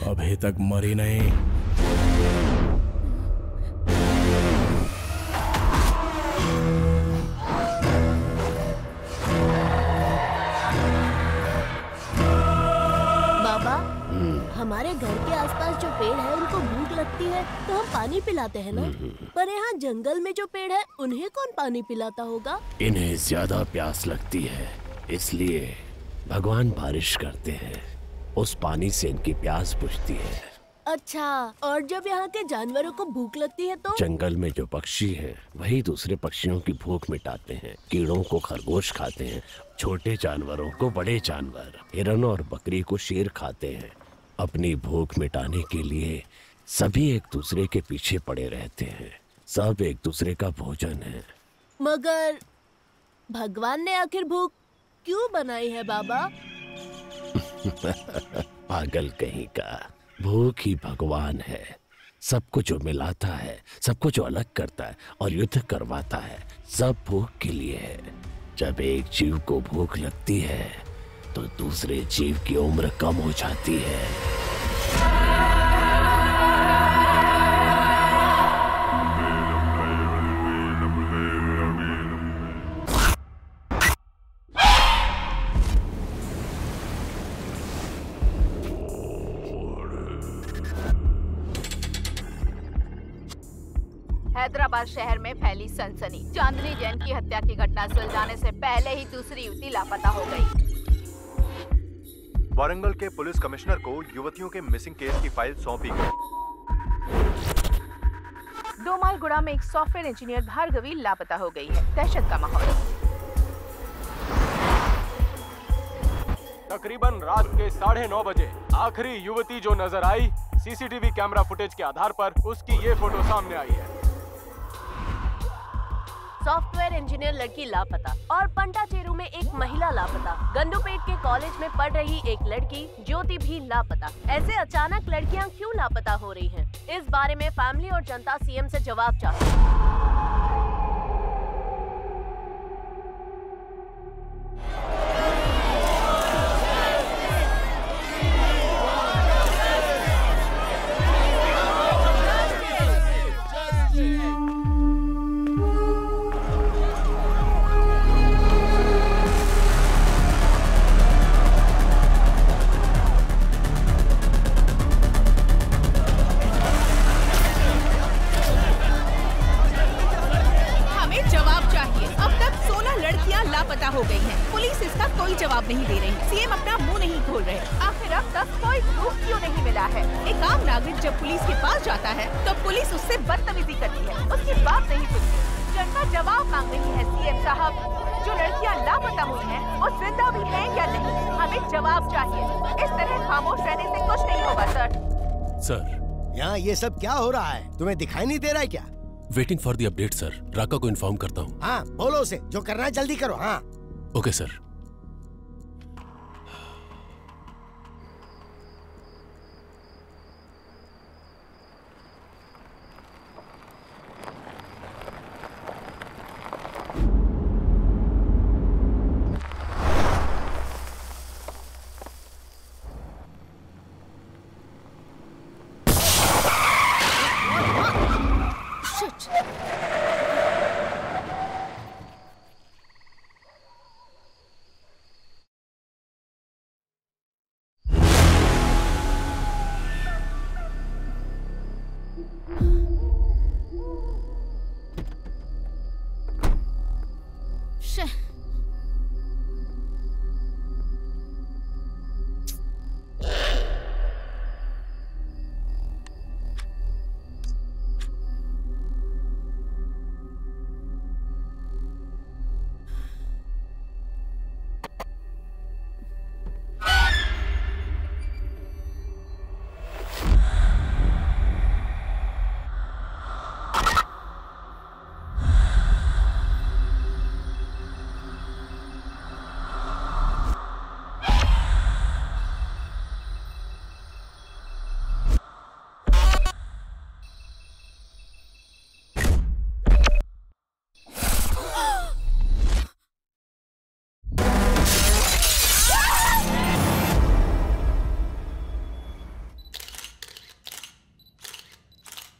अभी तक मरी नहीं। बाबा, हमारे घर के आसपास जो पेड़ है उनको भूख लगती है तो हम पानी पिलाते हैं ना, पर यहाँ जंगल में जो पेड़ है उन्हें कौन पानी पिलाता होगा? इन्हें ज्यादा प्यास लगती है, इसलिए भगवान बारिश करते हैं। उस पानी से इनकी प्यास बुझती है। अच्छा, और जब यहाँ के जानवरों को भूख लगती है तो? जंगल में जो पक्षी हैं, वही दूसरे पक्षियों की भूख मिटाते हैं। कीड़ों को खरगोश खाते हैं, छोटे जानवरों को बड़े जानवर, हिरन और बकरी को शेर खाते हैं। अपनी भूख मिटाने के लिए सभी एक दूसरे के पीछे पड़े रहते हैं। सब एक दूसरे का भोजन है। मगर भगवान ने आखिर भूख क्यों बनाई है बाबा? पागल कहीं का, भूख ही भगवान है। सबको जो मिलाता है, सबको जो अलग करता है और युद्ध करवाता है, सब भूख के लिए है। जब एक जीव को भूख लगती है तो दूसरे जीव की उम्र कम हो जाती है। हैदराबाद शहर में फैली सनसनी। चांदनी जैन की हत्या की घटना सुलझाने से पहले ही दूसरी युवती लापता हो गई। वारंगल के पुलिस कमिश्नर को युवतियों के मिसिंग केस की फाइल सौंपी गई। दोमालगुड़ा में एक सॉफ्टवेयर इंजीनियर भार्गवी लापता हो गई है। दहशत का माहौल। तकरीबन रात के 9:30 बजे आखिरी युवती जो नजर आई, सीसीटीवी कैमरा फुटेज के आधार पर उसकी ये फोटो सामने आई है। सॉफ्टवेयर इंजीनियर लड़की लापता और पंटाचेरू में एक महिला लापता। गंडूपेट के कॉलेज में पढ़ रही एक लड़की ज्योति भी लापता। ऐसे अचानक लड़कियां क्यों लापता हो रही हैं? इस बारे में फैमिली और जनता सीएम से जवाब चाहती है। हो गई हैं। पुलिस इसका कोई जवाब नहीं दे रही। सीएम अपना मुंह नहीं खोल रहे। आखिर अब तक कोई प्रूफ क्यों नहीं मिला है? एक आम नागरिक जब पुलिस के पास जाता है तो पुलिस उससे बदतमीजी करती है, उसकी बात नहीं सुनती। जनता जवाब मांग रही है। सीएम साहब, जो लड़कियां लापता हुई हैं, वो जिंदा भी हैं या नहीं? हमें जवाब चाहिए। इस तरह खामोश रहने से कुछ नहीं होगा सर। यहाँ ये सब क्या हो रहा है? तुम्हें दिखाई नहीं दे रहा है क्या? Waiting for the update sir. Raka को इन्फॉर्म करता हूँ। हाँ, बोलो उसे जो करना है जल्दी करो। हाँ ओके सर।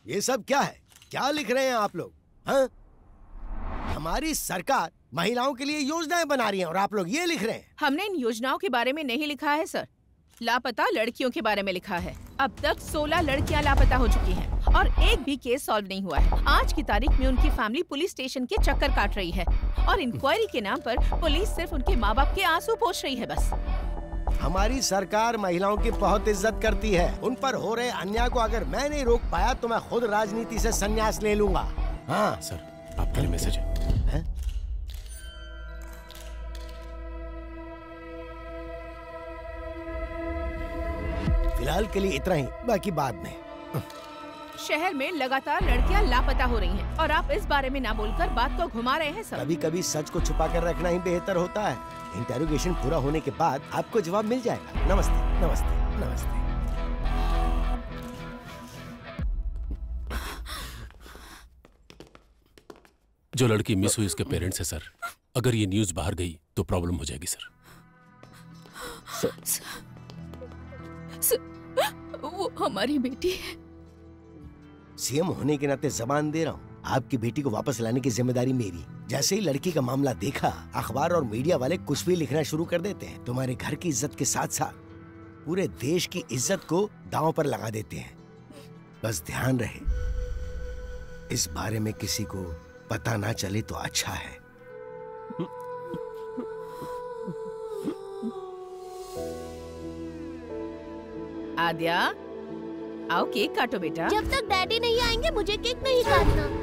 ये सब क्या है? क्या लिख रहे हैं आप लोग? हाँ? हमारी सरकार महिलाओं के लिए योजनाएं बना रही है और आप लोग ये लिख रहे हैं? हमने इन योजनाओं के बारे में नहीं लिखा है सर, लापता लड़कियों के बारे में लिखा है। अब तक 16 लड़कियां लापता हो चुकी हैं और एक भी केस सॉल्व नहीं हुआ है। आज की तारीख में उनकी फैमिली पुलिस स्टेशन के चक्कर काट रही है और इंक्वायरी के नाम पर पुलिस सिर्फ उनके माँ बाप के आंसू पोंछ रही है बस। हमारी सरकार महिलाओं की बहुत इज्जत करती है। उन पर हो रहे अन्याय को अगर मैं नहीं रोक पाया तो मैं खुद राजनीति से संन्यास ले लूंगा। हाँ सर, आपके लिए मैसेज है। फिलहाल के लिए इतना ही, बाकी बाद में। शहर में लगातार लड़कियां लापता हो रही हैं और आप इस बारे में ना बोलकर बात को घुमा रहे हैं सर। कभी कभी सच को छुपा कर रखना ही बेहतर होता है। इंटेरोगेशन पूरा होने के बाद आपको जवाब मिल जाएगा। नमस्ते नमस्ते नमस्ते। जो लड़की मिस हुई उसके पेरेंट्स है सर। अगर ये न्यूज़ बाहर गई तो प्रॉब्लम हो जाएगी सर। वो हमारी बेटी है। सीएम होने के नाते जबान दे रहा हूँ, आपकी बेटी को वापस लाने की जिम्मेदारी मेरी। जैसे ही लड़की का मामला देखा, अखबार और मीडिया वाले कुछ भी लिखना शुरू कर देते हैं। तुम्हारे घर की इज्जत के साथ साथ पूरे देश की इज्जत को दांव पर लगा देते हैं। बस ध्यान रहे, इस बारे में किसी को पता ना चले तो अच्छा है। आद्या, आओ केक काटो बेटा। जब तक डैडी नहीं आएंगे मुझे केक नहीं काटना।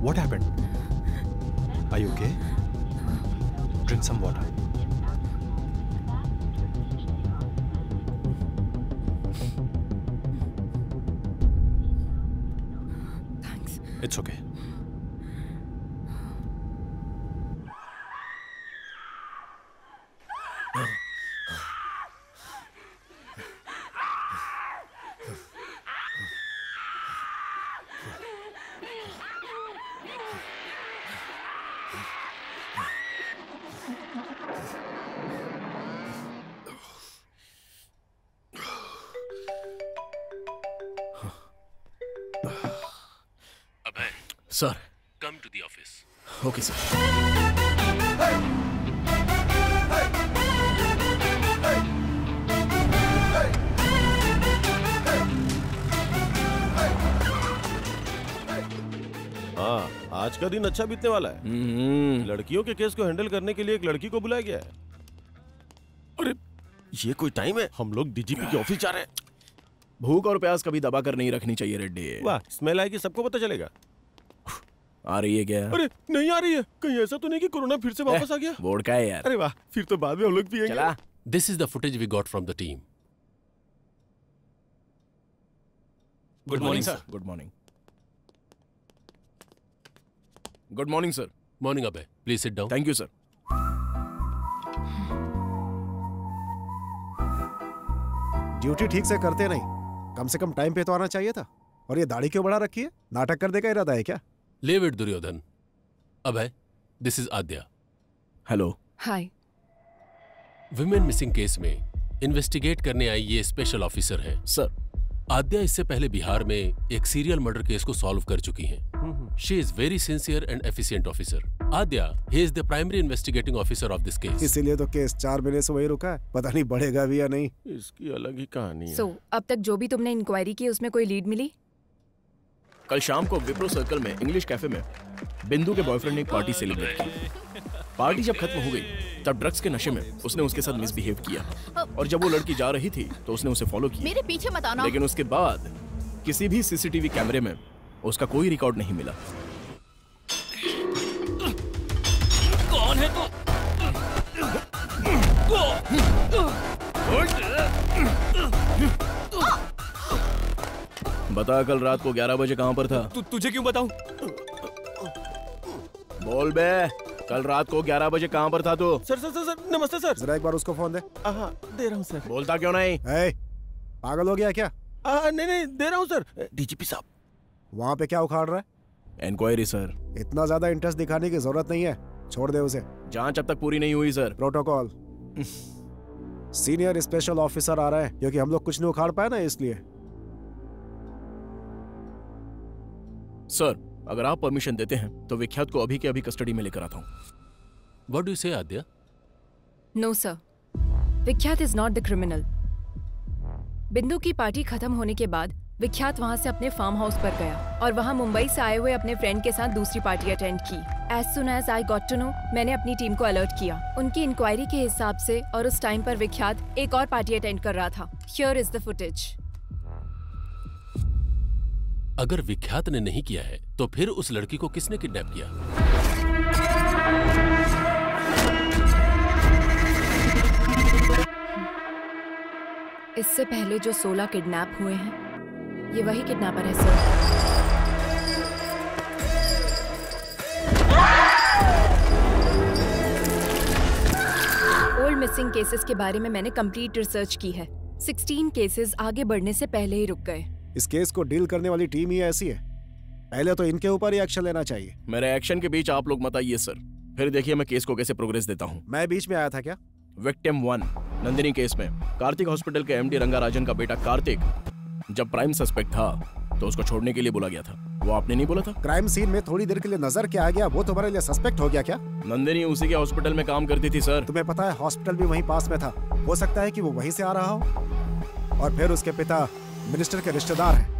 What happened? Are you okay? Drink some water. Thanks. It's okay. Sir, come to the office. Okay sir. हाँ, आज का दिन अच्छा बीतने वाला है। लड़कियों के केस को हैंडल करने के लिए एक लड़की को बुलाया गया है। अरे ये कोई टाइम है? हम लोग डीजीपी के ऑफिस जा रहे हैं। भूख और प्यास कभी दबा कर नहीं रखनी चाहिए रेड्डी। वाह, स्मेल आएगी, सबको पता चलेगा। आ रही है क्या? अरे नहीं आ रही है। कहीं ऐसा तो नहीं कि कोरोना फिर से वापस आ गया? वोडका है यार। अरे वाह, फिर तो बाद में हम लोग पिएंगे। चला। This is the footage we got from the team. Good morning sir. Good morning. Good morning sir. Morning अबे, please sit down. Thank you sir. Duty ठीक से करते नहीं, कम से कम टाइम पे तो आना चाहिए था। और ये दाढ़ी क्यों बढ़ा रखी है? नाटक करने का इरादा है क्या? Leave it Duryodhan. अबे, this is Aadya. Hello. Hi. Women missing case में इन्वेस्टिगेट करने आई ये स्पेशल ऑफिसर है। सर, आद्या इससे पहले बिहार में एक सीरियल मर्डर केस को सॉल्व कर चुकी हैं। She is very sincere and efficient officer. Aadya, he is the primary investigating officer of this case. इसीलिए तो केस 4 महीने से वही रुका है। पता नहीं बढ़ेगा भी या नहीं। इसकी अलग ही कहानी है। सो, अब तक जो भी तुमने इंक्वायरी की उसमें कोई लीड मिली? कल शाम को विप्रो सर्कल में इंग्लिश कैफे में बिंदु के बॉयफ्रेंड ने एक पार्टी सेलिब्रेट की। पार्टी जब खत्म हो गई तब ड्रग्स के नशे में उसने उसके साथ मिसबिहेव किया और जब वो लड़की जा रही थी तो उसने उसे फॉलो किया। मेरे पीछे मत आना। लेकिन उसके बाद किसी भी सीसीटीवी कैमरे में उसका कोई रिकॉर्ड नहीं मिला। कौन है तू? बता, कल रात को 11 बजे कहाँ पर था? तुझे क्यों बताऊं? बोल बे, कल रात को 11 बजे कहाँ पर था तू? सर सर सर सर, नमस्ते सर। जरा एक बार उसको फोन दे। हाँ, दे रहा हूँ सर। बोलता क्यों नहीं? पागल हो गया क्या? नहीं दे रहा हूँ सर। डीजीपी साहब। वहाँ पे क्या उखाड़ रहा है? Inquiry sir. इतना ज्यादा इंटरेस्ट दिखाने की जरूरत नहीं है, छोड़ दे उसे। जांच अब तक पूरी नहीं हुई sir. Protocol. Senior special officer आ रहा है, क्योंकि हम लोग कुछ नहीं उखाड़ पाए ना, इसलिए। सर अगर आप परमिशन देते हैं तो विख्यात को अभी के अभी कस्टडी में लेकर आता हूँ। व्हाट डू यू से आद्या? नो सर, विख्यात इज नॉट द क्रिमिनल। बिंदु की पार्टी खत्म होने के बाद विख्यात वहां से अपने फार्म हाउस पर गया और वहां मुंबई से आए हुए अपने फ्रेंड के साथ दूसरी पार्टी अटेंड की। As soon as I got to know, मैंने अपनी टीम को अलर्ट किया। उनकी इंक्वायरी के हिसाब से और उस टाइम पर विख्यात एक और पार्टी अटेंड कर रहा था। Here is the footage. अगर विख्यात ने नहीं किया है तो फिर उस लड़की को किसने किडनैप किया? इससे पहले जो 16 किडनैप हुए हैं, ये वही किडनैपर है सर। ओल्ड मिसिंग केसेस के बारे में मैंने कंप्लीट रिसर्च की है। 16 केसेस आगे बढ़ने से पहले ही रुक गए। इस केस को डील करने वाली टीम ही ऐसी है, पहले तो इनके ऊपर ही एक्शन लेना चाहिए। मेरे एक्शन के बीच आप लोग मत आइए सर, फिर देखिए मैं केस को कैसे प्रोग्रेस देता हूँ। मैं बीच में आया था क्या? विक्टिम 1 नंदिनी केस में कार्तिक हॉस्पिटल के एमडी रंगाराजन का बेटा कार्तिक जब प्राइम सस्पेक्ट था तो उसको छोड़ने के लिए बोला गया था। वो आपने नहीं बोला था? क्राइम सीन में थोड़ी देर के लिए नजर के आ गया, वो तुम्हारे लिए सस्पेक्ट हो गया क्या? नंदिनी उसी के हॉस्पिटल में काम करती थी सर। तुम्हें पता है हॉस्पिटल भी वहीं पास में था, हो सकता है कि वो वहीं से आ रहा हो। और फिर उसके पिता मिनिस्टर के रिश्तेदार हैं।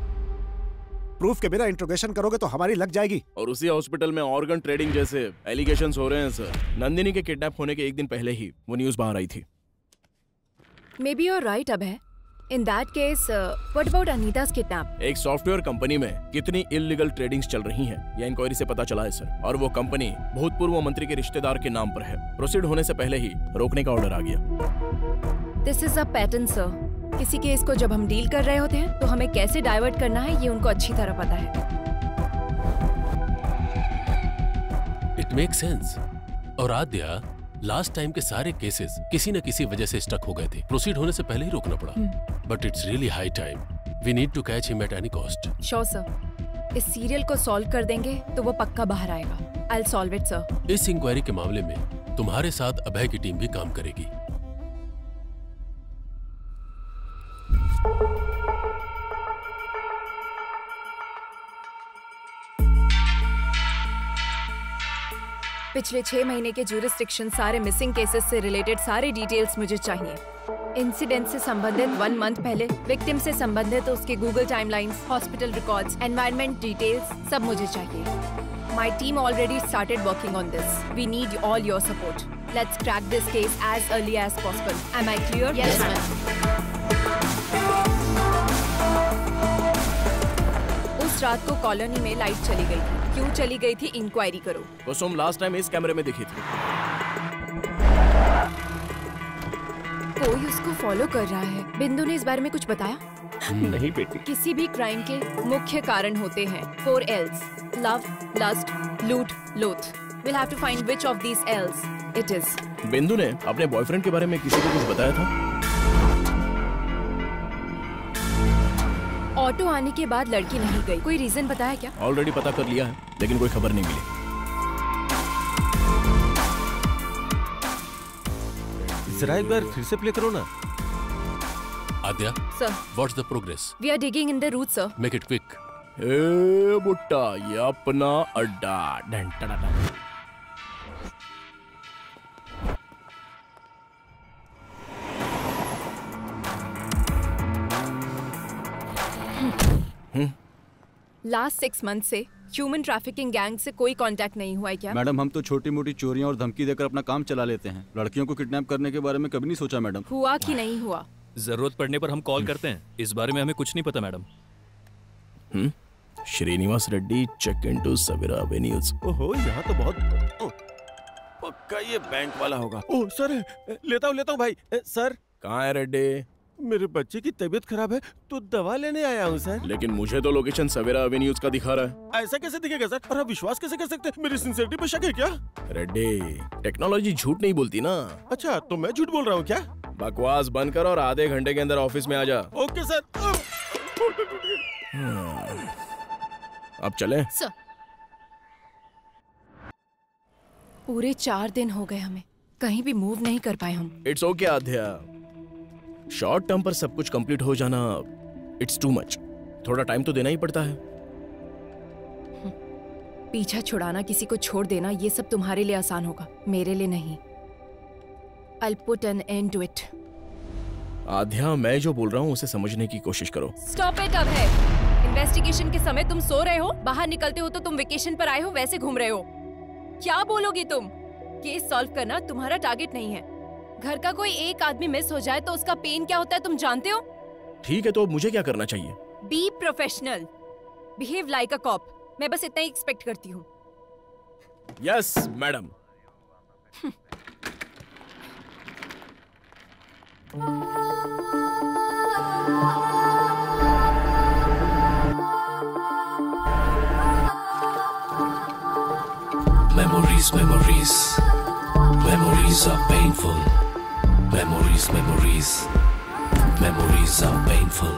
प्रूफ के बिना इंट्रोगेशन करोगे तो हमारी लग जाएगी। और उसी हॉस्पिटल में ऑर्गन ट्रेडिंग जैसे एलिगेशंस हो रहे हैं सर। नंदिनी के किडनैप होने के एक दिन पहले ही वो न्यूज बाहर आई थी। Maybe you're right Abhay. In that case, what about Anita's kidnap? एक सॉफ्टवेयर कंपनी में कितनी इल्लीगल ट्रेडिंग्स चल रही हैं, यह इंक्वायरी से पता चला है सर। और वो कंपनी भूतपूर्व मंत्री के रिश्तेदार के नाम पर है। प्रोसीड होने से पहले ही रोकने का ऑर्डर आ गया। This is a pattern, sir. किसी केस को जब हम डील कर रहे होते हैं तो हमें कैसे डाइवर्ट करना है ये उनको अच्छी तरह पता है। It makes sense. और आद्या, लास्ट टाइम के सारे केसेस किसी न किसी वजह से स्टक हो गए थे। प्रोसीड होने से पहले ही रोकना पड़ा। But it's really high time. We need to catch him at any cost. Sure sir. इस सीरियल को सॉल्व कर देंगे तो वो पक्का बाहर आएगा। I will solve it sir. इस इंक्वायरी के मामले में तुम्हारे साथ अभय की टीम भी काम करेगी। पिछले 6 महीने के ज्यूरिसडिक्शन, सारे मिसिंग केसेस से रिलेटेड सारे डिटेल्स मुझे चाहिए। इंसिडेंट से संबंधित 1 मंथ पहले, विक्टिम से संबंधित उसके Google timelines, hospital records, environment details सब मुझे चाहिए। My team already started working on this. We need all your support. Let's crack this case as early as possible. Am I clear? Yes ma'am. उस रात को colony में light चली गई थी। क्यों चली गई थी इंक्वायरी करो। कुसुम लास्ट टाइम इस कैमरे में दिखी थी। कोई उसको फॉलो कर रहा है। बिंदु ने इस बारे में कुछ बताया? नहीं बेटी। किसी भी क्राइम के मुख्य कारण होते हैं 4 L's: लव, लस्ट, लूट, लोथ। We'll have to find which of these L's it is. बिंदु ने अपने बॉयफ्रेंड के बारे में किसी को कुछ बताया था? ऑटो आने के बाद लड़की नहीं गई। कोई रीजन बताया क्या? ऑलरेडी पता कर लिया है, लेकिन कोई खबर नहीं मिली। जरा एक बार फिर से प्ले करो ना। Aadya, sir, what's the progress? We are digging in the root sir. Make it quick. ए बुट्टा, ये अपना अड्डा। Done tada done. Last 6 month से ह्यूमन ट्रैफिकिंग गैंग से कोई कांटेक्ट नहीं हुआ है क्या? मैडम, हम तो छोटी मोटी चोरियां और धमकी देकर अपना काम चला लेते हैं। लड़कियों को किडनैप करने के बारे में कभी नहीं सोचा मैडम। हुआ कि नहीं हुआ? जरूरत पड़ने पर हम कॉल करते हैं। इस बारे में हमें कुछ नहीं पता madam. Srinivas Reddy, check into Savera avenues. ओहो, यहाँ तो बहुत पक्का ये बैंक वाला होगा। ओह सर, लेता हूँ भाई। सर, कहाँ है रेड्डी? मेरे बच्चे की तबीयत खराब है तो दवा लेने आया हूँ सर। लेकिन मुझे तो लोकेशन सवेरा एवेन्यूज का दिखा रहा है। ऐसा कैसे दिखेगा सर? और आप विश्वास कैसे कर सकते हैं? मेरी सिंसियरिटी पे शक है क्या? रेड्डी, टेक्नोलॉजी झूठ नहीं बोलती ना। अच्छा, तो मैं झूठ बोल रहा हूँ क्या? बकवास बंद कर और आधे घंटे के अंदर ऑफिस में आ जा। Okay sir. अब चलें? सर। पूरे 4 दिन हो गए हमें, कहीं भी मूव नहीं कर पाए हम। It's okay Aadhya, short term पर सब कुछ कंप्लीट हो जाना इट्स टू मच। थोड़ा टाइम तो देना ही पड़ता है। पीछा छुड़ाना, किसी को छोड़ देना, ये सब तुम्हारे लिए आसान होगा, मेरे लिए नहीं। I'll put an end to it. आध्या, मैं जो बोल रहा हूँ उसे समझने की कोशिश करो। Stop it अब है। इन्वेस्टिगेशन के समय तुम सो रहे हो, बाहर निकलते हो तो तुम वेकेशन पर आए हो वैसे घूम रहे हो। क्या बोलोगी तुम? केस सॉल्व करना तुम्हारा टारगेट नहीं है। घर का कोई एक आदमी मिस हो जाए तो उसका पेन क्या होता है तुम जानते हो? ठीक है, तो मुझे क्या करना चाहिए? Be professional, behave like a cop. मैं बस इतना ही एक्सपेक्ट करती हूँ। Yes madam. Memories, memories, memories are painful. Memories, memories, memories are painful.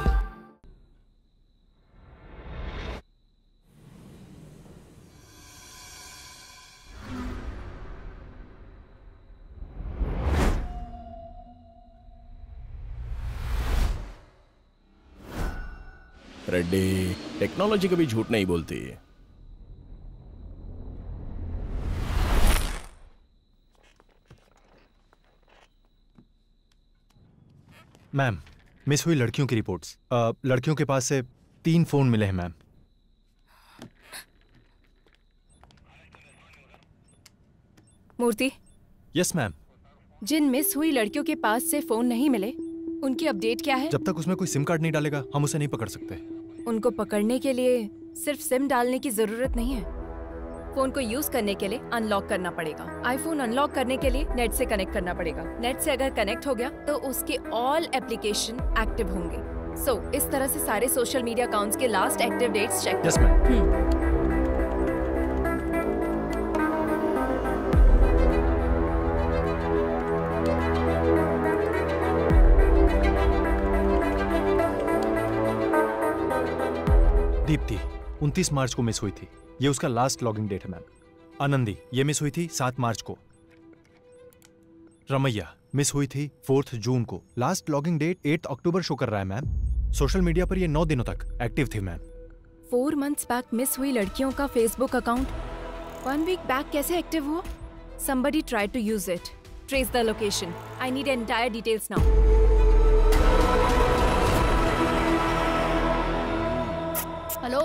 Reddy, technology कभी झूठ नहीं बोलती। मैम, मिस हुई लड़कियों की रिपोर्ट्स। लड़कियों के पास से 3 फोन मिले हैं मैम। मूर्ति। Yes ma'am. जिन मिस हुई लड़कियों के पास से फोन नहीं मिले, उनकी अपडेट क्या है? जब तक उसमें कोई सिम कार्ड नहीं डालेगा हम उसे नहीं पकड़ सकते। उनको पकड़ने के लिए सिर्फ सिम डालने की जरूरत नहीं है। फोन को यूज करने के लिए अनलॉक करना पड़ेगा। आईफोन अनलॉक करने के लिए नेट से कनेक्ट करना पड़ेगा। नेट से अगर कनेक्ट हो गया तो उसके ऑल एप्लीकेशन एक्टिव होंगे। सो इस तरह से सारे सोशल मीडिया अकाउंट्स के last active dates check. Yes ma'am. Deepti 29 मार्च को मिस हुई थी, ये उसका लास्ट लॉगिंग डेट है मैम। आनंदी, ये मिस हुई थी 7 मार्च को। रमैया मिस हुई थी 4 जून को, लास्ट लॉगिंग डेट 8 अक्टूबर शो कर रहा है मैम। सोशल मीडिया पर ये 9 दिनों तक एक्टिव थी मैम। 4 मंथ्स बैक मिस हुई लड़कियों का फेसबुक अकाउंट 1 वीक बैक कैसे एक्टिव हुआ? Somebody tried to use it. Trace the location. I need entire details now. Hello.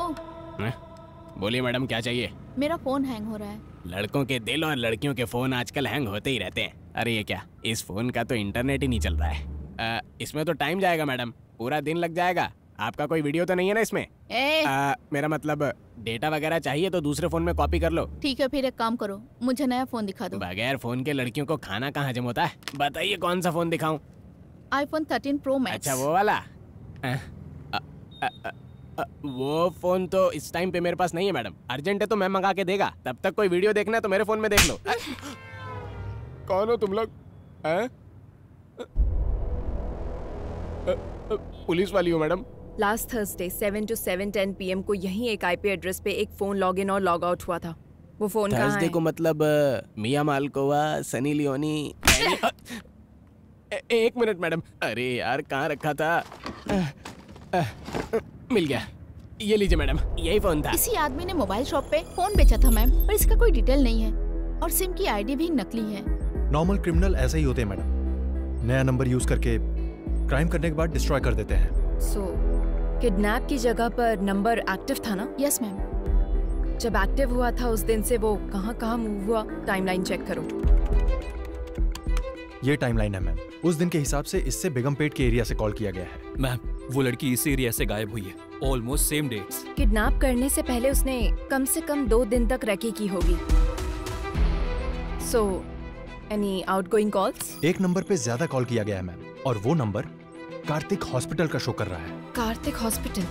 बोलिए मैडम, क्या चाहिए? मेरा फोन हैंग हो रहा है। लड़कों के दिल और लड़कियों के फोन आजकल हैंग होते ही रहते हैं। अरे ये क्या, इस फोन का तो इंटरनेट ही नहीं चल रहा है। इसमें तो टाइम जाएगा मैडम, पूरा दिन लग जाएगा। आपका कोई वीडियो तो नहीं है ना इसमें? मेरा मतलब डेटा वगैरह चाहिए तो दूसरे फोन में कॉपी कर लो। ठीक है, फिर एक काम करो, मुझे नया फोन दिखा दो। बगैर फोन के लड़कियों को खाना कहाँ हजम होता है? बताइए कौन सा फोन दिखाऊं? iPhone 13 Pro Max। अच्छा वो वाला? वो फोन तो इस टाइम पे मेरे पास नहीं है मैडम। अर्जेंट है तो मैं मंगा के देगा। तब तक कोई वीडियो देखना है तो मेरे फोन में देख लो। कौन हो तुम लोग? पुलिस वाली हो madam? Last Thursday 7 to 7:10 PM को यही एक IP एड्रेस पे एक फोन लॉग इन और लॉग आउट हुआ था। वो फोन कहाँ है? थर्सडे को मतलब मिया मालकोवा, सनी लियोनी। एक मिनट मैडम, अरे यार कहाँ रखा था? मिल गया, ये लीजिए मैडम, यही फोन था। इसी आदमी ने मोबाइल शॉप पे फोन बेचा था मैम, पर इसका कोई डिटेल नहीं है और सिम की आईडी भी नकली है। नॉर्मल क्रिमिनल ऐसे ही होते हैं मैडम, नया नंबर यूज करके क्राइम करने के बाद डिस्ट्रॉय कर देते हैं। सो किडनैप की जगह पर नंबर एक्टिव था ना? Yes ma'am. जब एक्टिव हुआ था उस दिन से वो कहाँ मूव हुआ, टाइमलाइन चेक करो। ये टाइमलाइन है मैम, उस दिन के हिसाब से इससे बेगमपेट के एरिया से कॉल किया गया है। मैम वो लड़की इस एरिया से गायब हुई है, ऑलमोस्ट सेम डेट्स। किडनैप करने से पहले उसने कम से कम 2 दिन तक रैकी की होगी। So any outgoing calls? एक नंबर पे ज्यादा कॉल किया गया है मैम, और वो नंबर कार्तिक हॉस्पिटल का शो कर रहा है। कार्तिक हॉस्पिटल?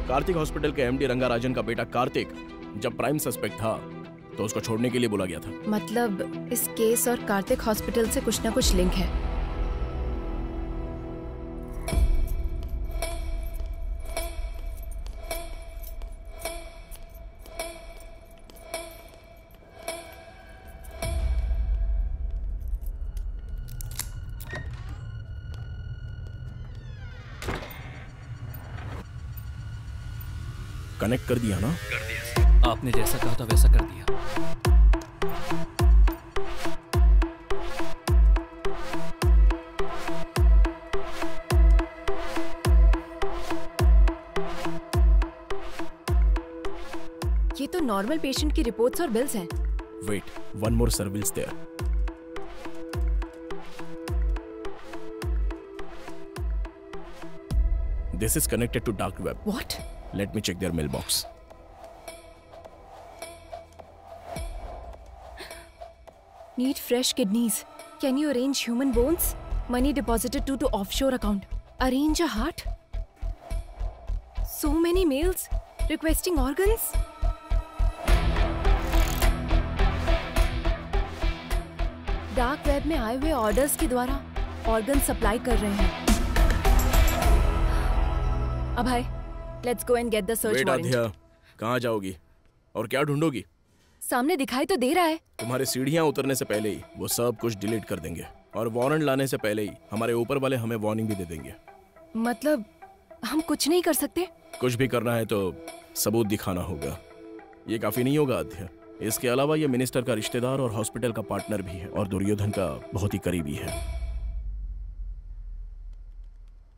कार्तिक हॉस्पिटल के MD रंगाराजन का बेटा कार्तिक जब प्राइम सस्पेक्ट था तो उसको छोड़ने के लिए बोला गया था। मतलब इस केस और कार्तिक हॉस्पिटल से कुछ ना कुछ लिंक है। कनेक्ट कर दिया ना? कर दिया। आपने जैसा कहा था वैसा कर दिया। ये तो नॉर्मल पेशेंट की रिपोर्ट्स और बिल्स हैं। Wait, one more surveillance there. This is connected to dark web. What? Let me check their mailbox. Need fresh kidneys. Can you arrange human bones? Money deposited to offshore account. Arrange a heart? So many mails requesting organs. Dark web में आए हुए orders के द्वारा organ supply कर रहे हैं। Abhay, let's go and get the search warrant. कहाँ जाओगी और क्या ढूंढोगी? सामने दिखाई तो दे रहा है। तुम्हारे सीढ़ियाँ उतरने से पहले ही वो सब कुछ डिलीट कर देंगे और वारंट लाने से पहले ही हमारे ऊपर वाले हमें वार्निंग भी दे देंगे। मतलब हम कुछ नहीं कर सकते? कुछ भी करना है तो सबूत दिखाना होगा। ये काफी नहीं होगा अध्या। इसके अलावा ये मिनिस्टर का रिश्तेदार और हॉस्पिटल का पार्टनर भी है और दुर्योधन का बहुत ही करीबी है।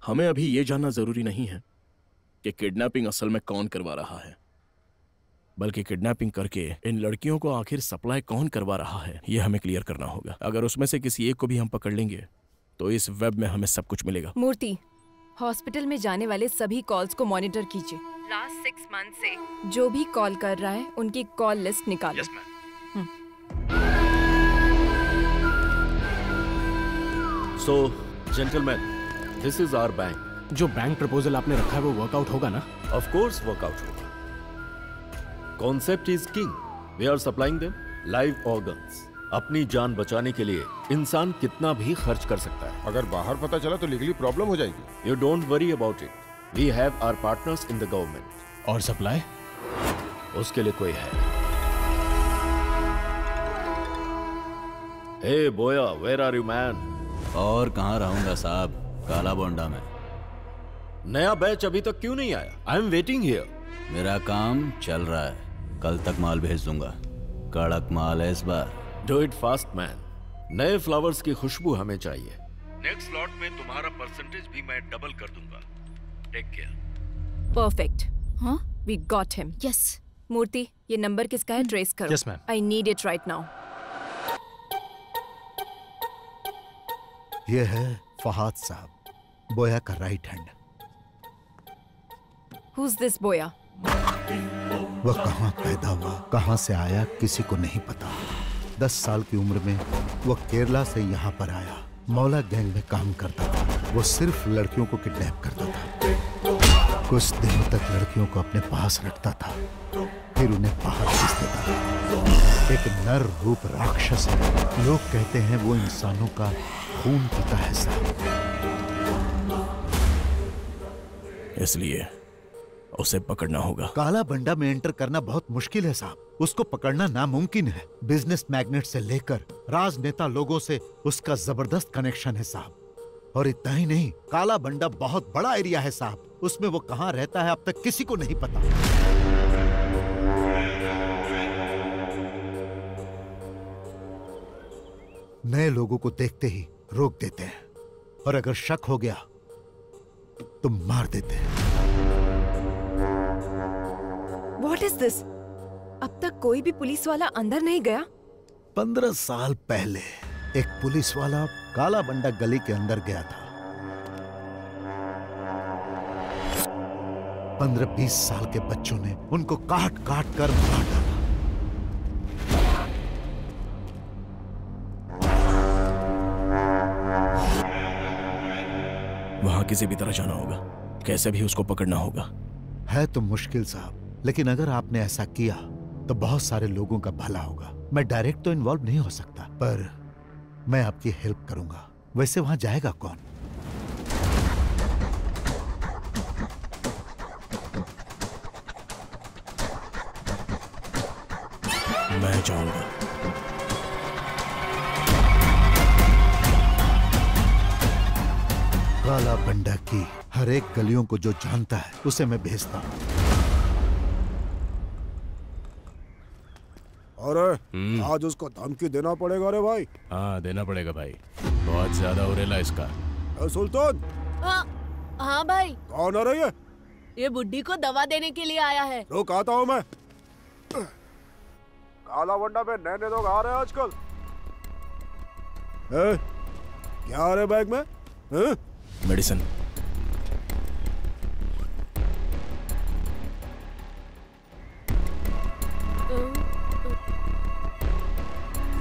हमें अभी ये जानना जरूरी नहीं है कि किडनैपिंग असल में कौन करवा रहा है, बल्कि किडनैपिंग करके इन लड़कियों को आखिर सप्लाई कौन करवा रहा है ये हमें क्लियर करना होगा। अगर उसमें से किसी एक को भी हम पकड़ लेंगे तो इस वेब में हमें सब कुछ मिलेगा। मूर्ति, हॉस्पिटल में जाने वाले सभी कॉल्स को मॉनिटर कीजिए। लास्ट 6 मंथ से जो भी कॉल कर रहा है उनकी कॉल लिस्ट निकालो। Yes, So, gentlemen, this is our bank. जो बैंक प्रपोजल आपने रखा है वो वर्कआउट होगा ना? Of course workout होगा। Concept is king. We are supplying them live organs. अपनी जान बचाने के लिए इंसान कितना भी खर्च कर सकता है। अगर बाहर पता चला तो लीगली प्रॉब्लम हो जाएगी। You don't worry about it. We have our partners in the government. और सप्लाई? उसके लिए कोई है। Hey boya, where are you man? और कहाँ रहूंगा साहब, काला बोंडा में। नया बैच अभी तक क्यों नहीं आया? I am waiting here. मेरा काम चल रहा है, कल तक माल भेज दूंगा। कड़क माल है इस बार। Do it fast man. नए फ्लावर्स की खुशबू हमें चाहिए। नेक्स्ट लॉट में तुम्हारा परसेंटेज भी मैं डबल कर दूंगा। Take care. परफेक्ट। हाँ? We got him. Yes. Murthy, ये नंबर किसका है? ट्रेस करो। Yes, ma'am. I need it right now. ये है फहाद साहब, बोया का राइट हैंड। Who's this बोया? वह कहाँ पैदा हुआ, कहाँ से आया, किसी को नहीं पता। 10 साल की उम्र में वह केरला से यहाँ पर आया। मौला गैंग में काम करता था। वो सिर्फ लड़कियों को किडनैप करता था। कुछ दिनों तक लड़कियों को अपने पास रखता था, फिर उन्हें बाहर भेज देता था। एक नर रूप राक्षस है। लोग कहते हैं वो इंसानों का खून पीता है साहब। इसलिए उसे पकड़ना होगा। काला बंडा में एंटर करना बहुत मुश्किल है साहब। उसको पकड़ना नामुमकिन है। बिजनेस मैग्नेट से लेकर राजनेता लोगों से उसका जबरदस्त कनेक्शन है साहब। और इतना ही नहीं, काला बंडा बहुत बड़ा एरिया है साहब। उसमें वो कहाँ रहता है अब तक किसी को नहीं पता। नए लोगों को देखते ही रोक देते हैं और अगर शक हो गया तो मार देते हैं। What is this? अब तक कोई भी पुलिस वाला अंदर नहीं गया? 15 साल पहले एक पुलिस वाला काला बंडा गली के अंदर गया था। 15-20 साल के बच्चों ने उनको काट काट कर मार डाला। वहां किसी भी तरह जाना होगा, कैसे भी उसको पकड़ना होगा। है तो मुश्किल साहब, लेकिन अगर आपने ऐसा किया तो बहुत सारे लोगों का भला होगा। मैं डायरेक्ट तो इन्वॉल्व नहीं हो सकता, पर मैं आपकी हेल्प करूंगा। वैसे वहां जाएगा कौन? मैं जाऊंगा। काला बंडा की हर एक गलियों को जो जानता है उसे मैं भेजता हूं। अरे आज उसको धमकी देना पड़ेगा रे भाई। हाँ देना पड़ेगा भाई, बहुत ज्यादा हो रेला इसका। सुल्तान। हाँ भाई। कौन आ रही है? ये बुड्ढी को दवा देने के लिए आया है। रुक आता हूँ मैं। काला वंडा में नए लोग आ रहे हैं आजकल। क्या आ रहे बैग में? मेडिसिन।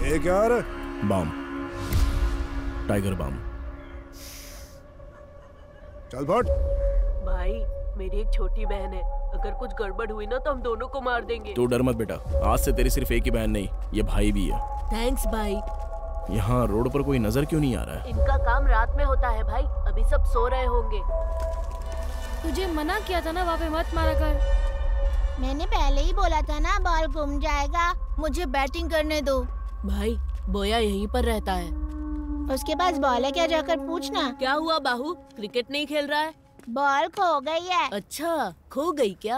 ये क्या आ रहा? Balm, tiger balm. चल फट। भाई मेरी एक छोटी बहन है, अगर कुछ गड़बड़ हुई ना तो हम दोनों को मार देंगे। तू डर मत बेटा, आज से तेरी सिर्फ एक ही बहन नहीं, ये भाई भी है। थैंक्स भाई। यहाँ रोड पर कोई नजर क्यों नहीं आ रहा है? इनका काम रात में होता है भाई, अभी सब सो रहे होंगे। तुझे मना किया था ना वहाँ पे मत मारा कर। मैंने पहले ही बोला था ना बॉल घूम जाएगा, मुझे बैटिंग करने दो। भाई बोया यहीं पर रहता है। उसके पास बॉल है क्या, जाकर पूछना। क्या हुआ बाहू, क्रिकेट नहीं खेल रहा है? बॉल खो गई है। अच्छा खो गई क्या?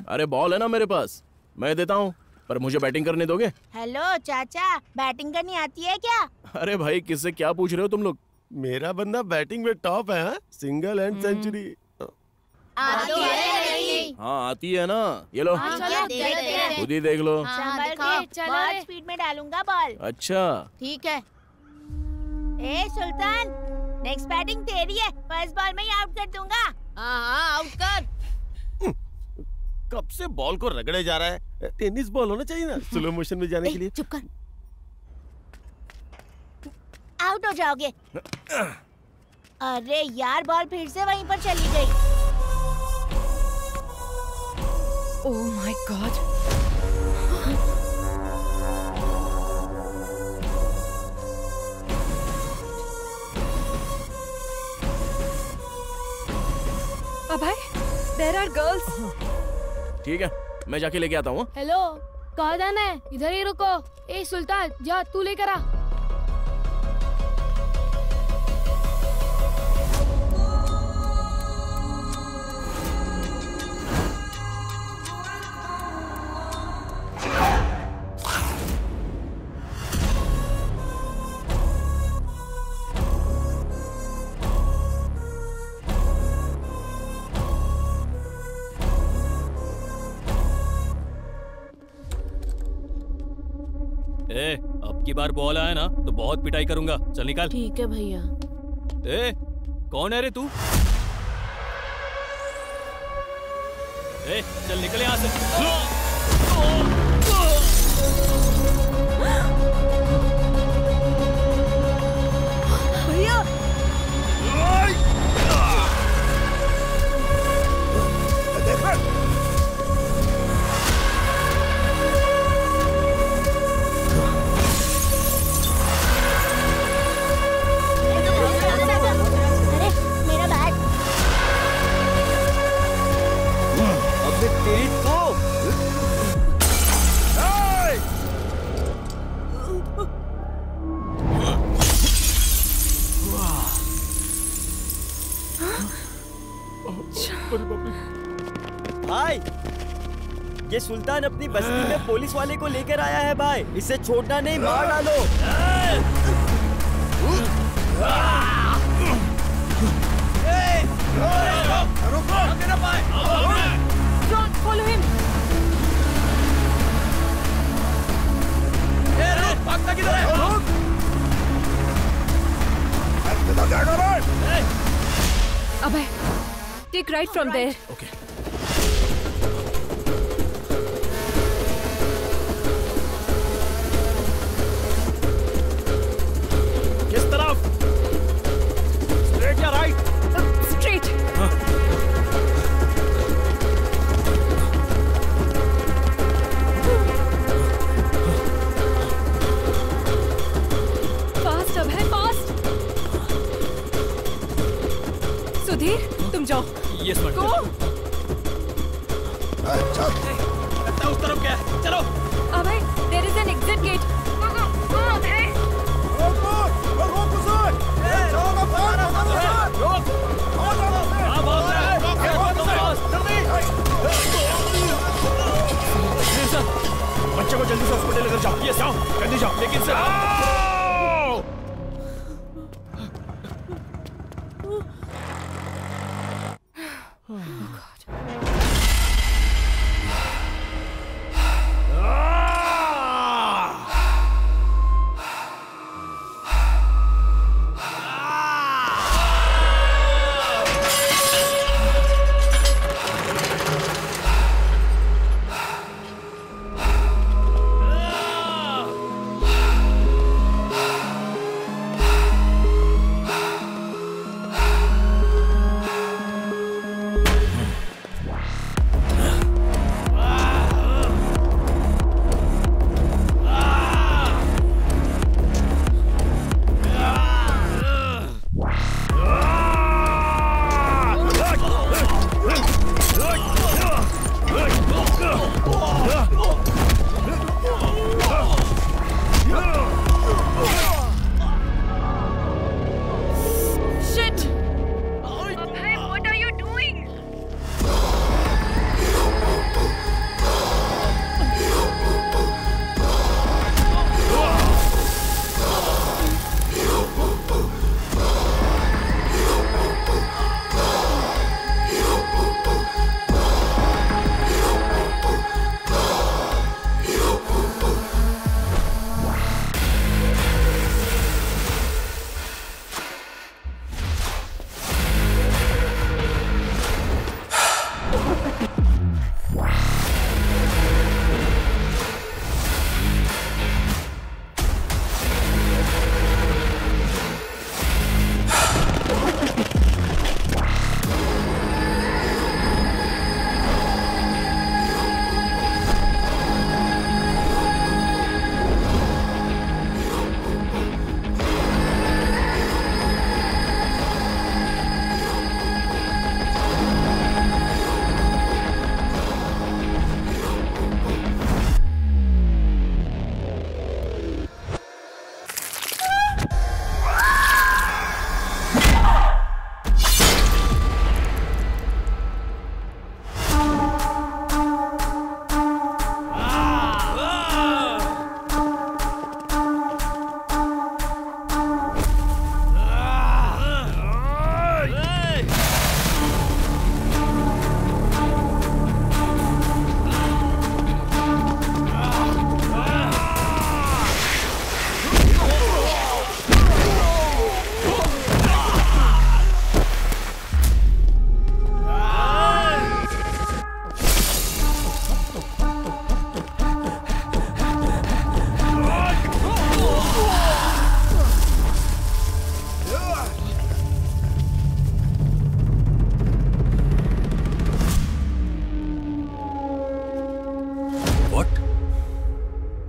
अरे बॉल है ना मेरे पास, मैं देता हूँ, पर मुझे बैटिंग करने दोगे? हेलो चाचा, बैटिंग करनी आती है क्या? अरे भाई किससे क्या पूछ रहे हो तुम लोग? मेरा बंदा बैटिंग में टॉप है, सिंगल एंड सेंचुरी। आती है? हाँ आती है ना, ये लो खुद ही देख लो। बहुत स्पीड में डालूंगा बॉल। अच्छा ठीक है। ए सुल्तान, नेक्स्ट बैटिंग तेरी है, फर्स्ट बॉल में ही आउट कर दूंगा। हाँ आउट कर। कब से बॉल को रगड़े जा रहा है, टेनिस बॉल होना चाहिए ना स्लो मोशन में जाने के लिए। चुप कर, आउट हो जाओगे। अरे यार बॉल फिर से वहीं पर चली गई। Oh my god. Abhay, there are girls. ठीक है, मैं जाके लेके आता हूँ। हेलो, कहाँ जाना है? इधर ही रुको। ए सुल्तान, जा तू लेकर आ। अब की बार बॉल आया ना तो बहुत पिटाई करूंगा। चल निकाल। ठीक है भैया। ए, कौन है रे तू? ए, चल निकल यहाँ से। भैया भाई, ये सुल्तान अपनी बस्ती में पुलिस वाले को लेकर आया है भाई, इसे छोड़ना नहीं, मार डालो। Don't follow him. भागता किधर है? अभय, take right from there. Okay. किस तरफ? Straight या right? Straight. Fast अभय, fast. सुधीर, तुम जाओ। Yes, madam. Go. लगता है उस तरफ क्या है? चलो। अभय, there is an exit gate. बच्चे को को जल्दी से हॉस्पिटल लेकर जाओ। यस, जाओ जल्दी जाओ, लेकिन सर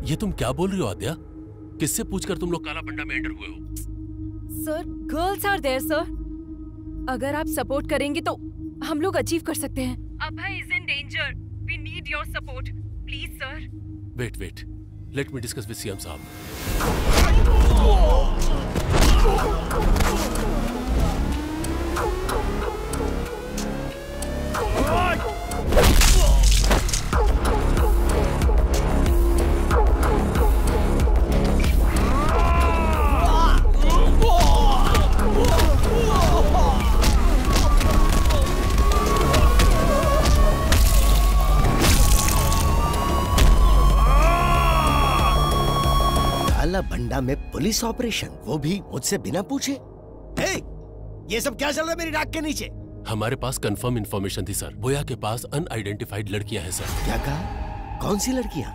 ये तुम क्या बोल रही हो आद्या? किससे पूछकर तुम लोग काला बंडा में एंटर हुए हो? Sir, girls are there sir. अगर आप सपोर्ट करेंगे तो हम लोग अचीव कर सकते हैं। Abhay is in danger. We need your support please sir. Wait let me discuss with CM साहब। भंडा में पुलिस ऑपरेशन, वो भी मुझसे बिना पूछे। ये सब क्या चल रहा है मेरी नाक के नीचे? हमारे पास कंफर्म इंफॉर्मेशन थी सर। बोया के पास अनआइडेंटिफाइड लड़कियां हैं सर। क्या कहा? कौन सी लड़कियां?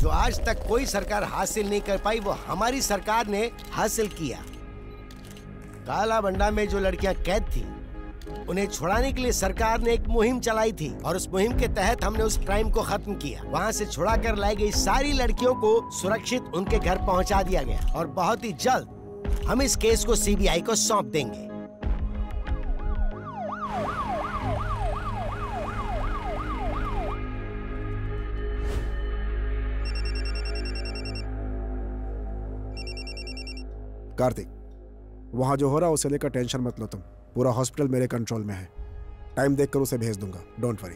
जो आज तक कोई सरकार हासिल नहीं कर पाई वो हमारी सरकार ने हासिल किया। काला बंडा में जो लड़कियां कैद थी उन्हें छुड़ाने के लिए सरकार ने एक मुहिम चलाई थी और उस मुहिम के तहत हमने उस क्राइम को खत्म किया। वहां से छुड़ा कर लाई गई सारी लड़कियों को सुरक्षित उनके घर पहुंचा दिया गया और बहुत ही जल्द हम इस केस को सीबीआई को सौंप देंगे। कार्तिक, वहां जो हो रहा है उसे लेकर टेंशन मत लो तुम। पूरा हॉस्पिटल मेरे कंट्रोल में है। टाइम देखकर उसे भेज दूंगा, don't worry.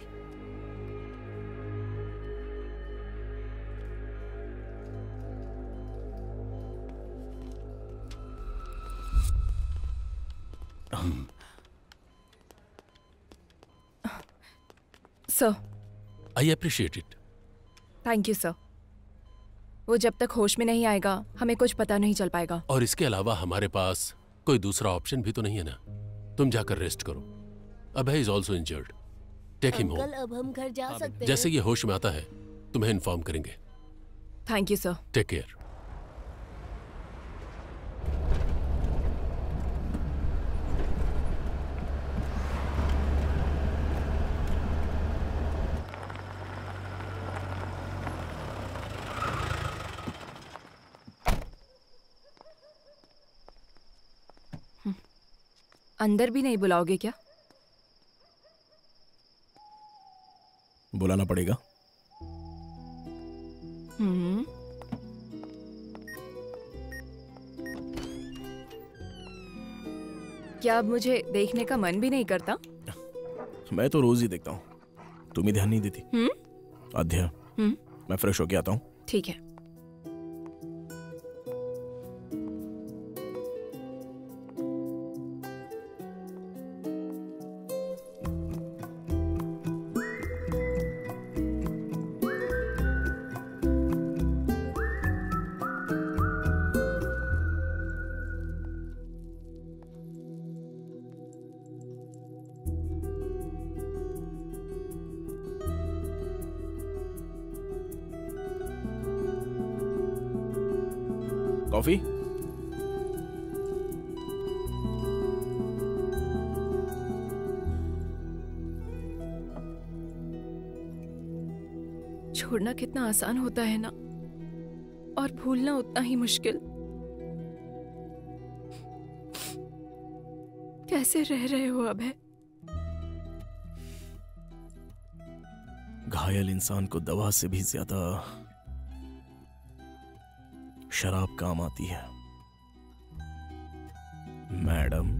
Sir, I appreciate it. Thank you sir. वो जब तक होश में नहीं आएगा हमें कुछ पता नहीं चल पाएगा। और इसके अलावा हमारे पास कोई दूसरा ऑप्शन भी तो नहीं है ना। तुम जाकर रेस्ट करो। Abhay is also injured, take him home. अब हम घर जा सकते हैं। जैसे ये होश में आता है तुम्हें इन्फॉर्म करेंगे। Thank you sir. Take care. अंदर भी नहीं बुलाओगे क्या? बुलाना पड़ेगा। क्या अब मुझे देखने का मन भी नहीं करता? मैं तो रोज ही देखता हूँ, तुम ही ध्यान नहीं देती। आध्या, मैं फ्रेश होके आता हूँ। ठीक है। कॉफी? छोड़ना कितना आसान होता है ना, और भूलना उतना ही मुश्किल। कैसे रह रहे हो अभय? घायल इंसान को दवा से भी ज्यादा शराब काम आती है मैडम।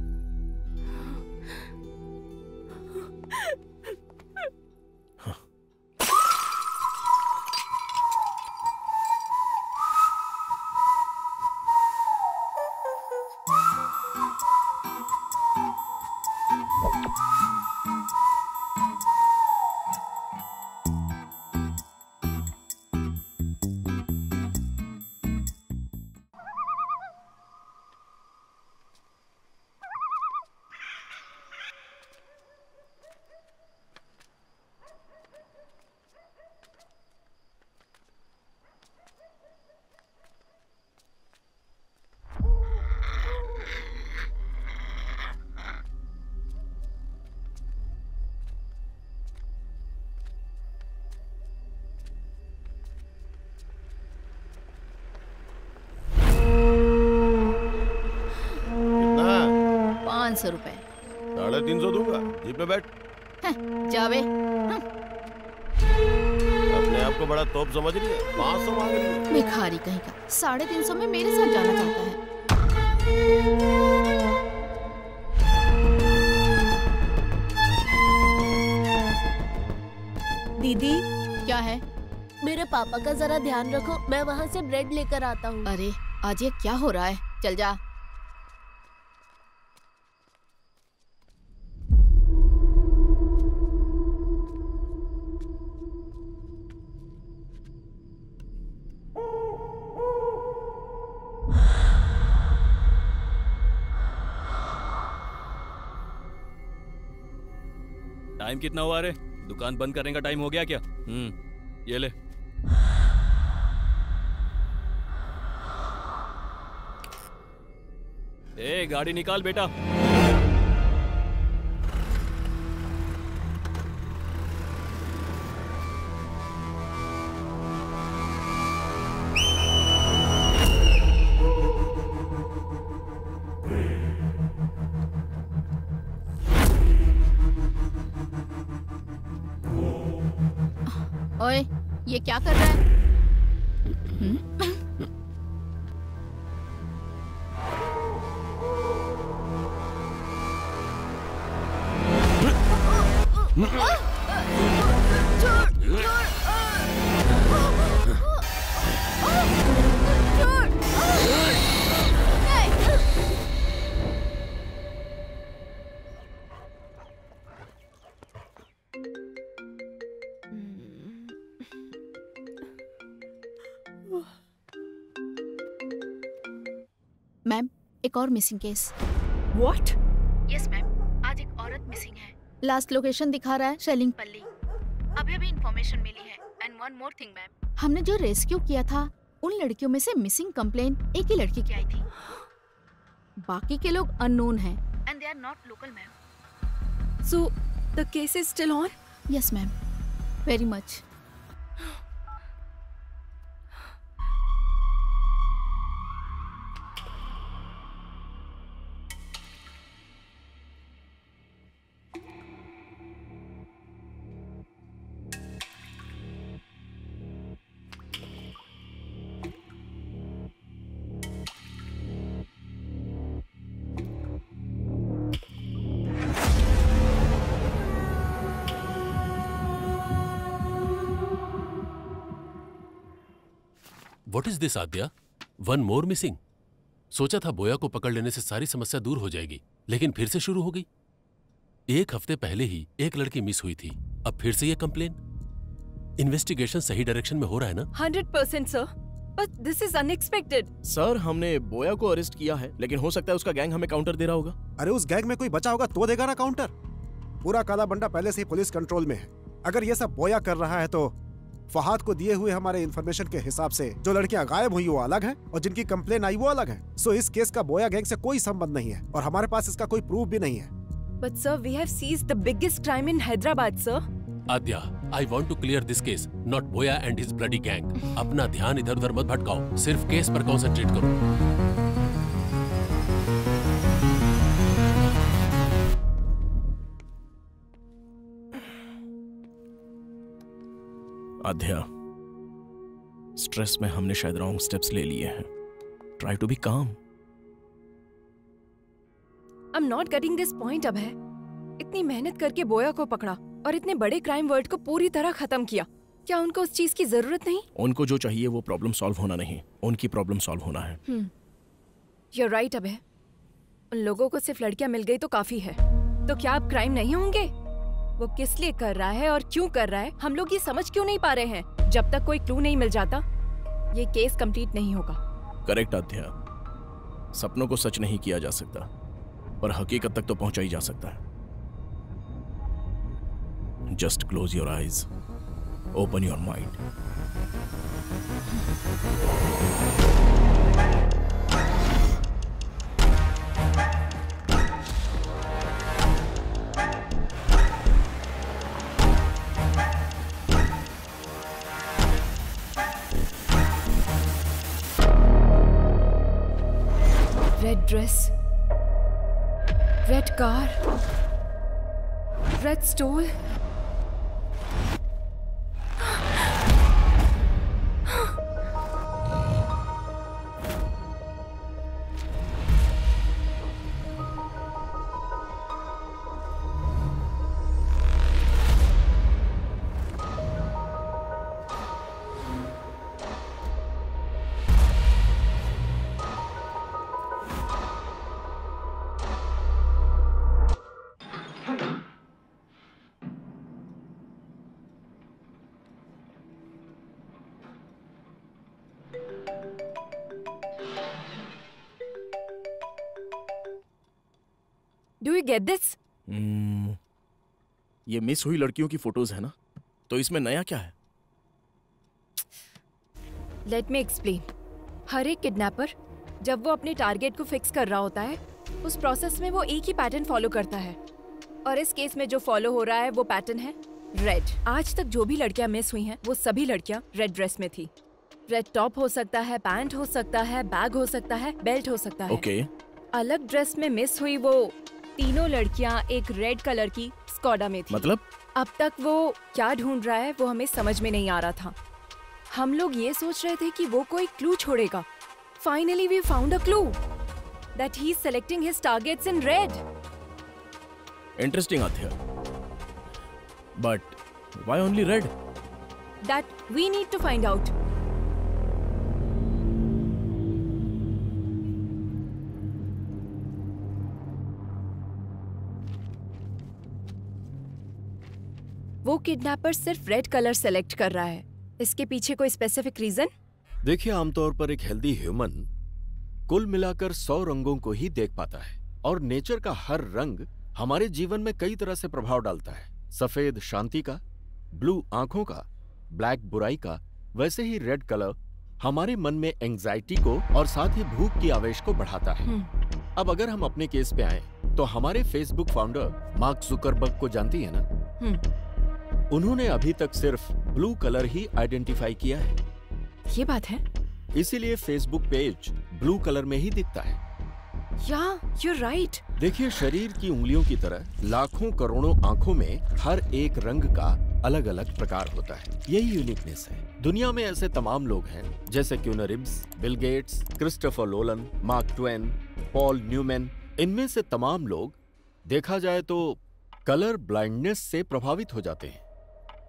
₹500। 350 दूंगा। जीप में बैठ। जावे। अपने आप को बड़ा तोप समझ रही है। 500 मांग रही है। भिखारी कहीं का 350 में मेरे साथ जाना चाहता है। दीदी, क्या है? मेरे पापा का जरा ध्यान रखो, मैं वहाँ से ब्रेड लेकर आता हूँ। अरे आज ये क्या हो रहा है? चल जा। टाइम कितना हुआ रे? दुकान बंद करने का टाइम हो गया क्या? ये ले। ए, गाड़ी निकाल बेटा। ओए, ये क्या कर रहा है? मैम, एक और missing case. What? Yes ma'am, आज एक औरत मिसिंग है। लास्ट लोकेशन दिखा रहा है शेलिंगपल्ली। अभी इन्फॉर्मेशन मिली है। And one more thing ma'am, हमने जो रेस्क्यू किया था उन लड़कियों में से मिसिंग कंप्लेन एक ही लड़की की आई थी। बाकी के लोग अननोन हैं and they are not local ma'am. So the case is still on? Yes ma'am, very much. What is this, Adya? One more missing? सोचा था बोया को पकड़ लेने से सारी समस्या दूर हो जाएगी, लेकिन फिर से शुरू हो गई। एक हफ्ते पहले ही एक लड़की मिस हुई थी, अब फिर से ये कंप्लेन। इन्वेस्टिगेशन सही डायरेक्शन में हो रहा है ना? 100% sir, but this is unexpected. Sir, हमने बोया को अरेस्ट किया है, लेकिन हो सकता है उसका गैंग हमें काउंटर दे रहा होगा। अरे उस गैंग में कोई बचा होगा तो देगा ना काउंटर। पूरा काला बंडा पहले से ही पुलिस कंट्रोल में है। अगर ये सब बोया कर रहा है तो फहाद को दिए हुए हमारे इंफॉर्मेशन के हिसाब से जो लड़कियां गायब हुई वो अलग हैं और जिनकी कंप्लेन आई वो अलग है। सो इस केस का बोया गैंग से कोई संबंध नहीं है और हमारे पास इसका कोई प्रूफ भी नहीं है। But sir, we have seized the biggest crime in Hyderabad sir. Adya, I want to clear this case, not Boya and his bloody gang. अपना ध्यान इधर उधर मत भटकाओ, सिर्फ केस पर कंसंट्रेट करो। आद्या, स्ट्रेस में हमने शायद रॉन्ग स्टेप्स ले लिए हैं। ट्राई टू बी काम। I'm not getting this point अब है। इतनी मेहनत करके बोया को पकड़ा और इतने बड़े क्राइम वर्ड को पूरी तरह खत्म किया। क्या उनको उस चीज की जरूरत नहीं? उनको जो चाहिए वो प्रॉब्लम सॉल्व होना नहीं, उनकी प्रॉब्लम सॉल्व होना है। You're right अब है। उन लोगों को सिर्फ लड़कियां मिल गई तो काफी है। तो क्या अब क्राइम नहीं होंगे? वो किस लिए कर रहा है और क्यों कर रहा है, हम लोग ये समझ क्यों नहीं पा रहे हैं? जब तक कोई क्लू नहीं मिल जाता, ये केस कंप्लीट नहीं होगा। करेक्ट आद्या, सपनों को सच नहीं किया जा सकता, पर हकीकत तक तो पहुंचा ही जा सकता है। Just close your eyes, open your mind. Red dress, red car, red stole. Do you get this? ये मिस हुई लड़कियों की फोटोज है ना, तो इसमें नया क्या है? Let me explain. हर एक किडनैपर जब वो अपने टारगेट को फिक्स कर रहा होता है उस प्रोसेस में वो एक ही पैटर्न फॉलो करता है और इस केस में जो फॉलो हो रहा है वो पैटर्न है रेड। आज तक जो भी लड़कियां मिस हुई हैं वो सभी लड़कियां रेड ड्रेस में थी। रेड टॉप हो सकता है, पैंट हो सकता है, बैग हो सकता है, बेल्ट हो सकता है। ओके। अलग ड्रेस में मिस हुई वो तीनों लड़कियां एक रेड कलर की स्कॉडा में थी। मतलब? अब तक वो क्या ढूंढ रहा है वो हमें समझ में नहीं आ रहा था। हम लोग ये सोच रहे थे कि वो कोई क्लू छोड़ेगा। Finally we found a clue that he is selecting his targets in red. Interesting Adhya. But why only red? That we need to find out. वो किडनैपर सिर्फ रेड कलर सेलेक्ट कर रहा है। इसके पीछे कोई स्पेसिफिक रीजन? देखिए, आमतौर पर एक हेल्दी ह्यूमन कुल मिलाकर 100 रंगों को ही देख पाता है और नेचर का हर रंग हमारे जीवन में कई तरह से प्रभाव डालता है। सफेद शांति का, ब्लू आंखों का, ब्लैक बुराई का, वैसे ही रेड कलर हमारे मन में एंजाइटी को और साथ ही भूख की आवेश को बढ़ाता है। अब अगर हम अपने केस पे आए तो हमारे फेसबुक फाउंडर मार्क जुकरबर्ग को जानती है ना? उन्होंने अभी तक सिर्फ ब्लू कलर ही आइडेंटिफाई किया है। ये बात है। इसीलिए फेसबुक पेज ब्लू कलर में ही दिखता है। you're right। देखिए, शरीर की उंगलियों की तरह लाखों करोड़ों आंखों में हर एक रंग का अलग अलग प्रकार होता है। यही यूनिकनेस है। दुनिया में ऐसे तमाम लोग हैं जैसे Keanu Reeves, Bill Gates, Christopher Nolan, Mark Twain, Paul Newman. इनमें से तमाम लोग देखा जाए तो कलर ब्लाइंडनेस से प्रभावित हो जाते हैं।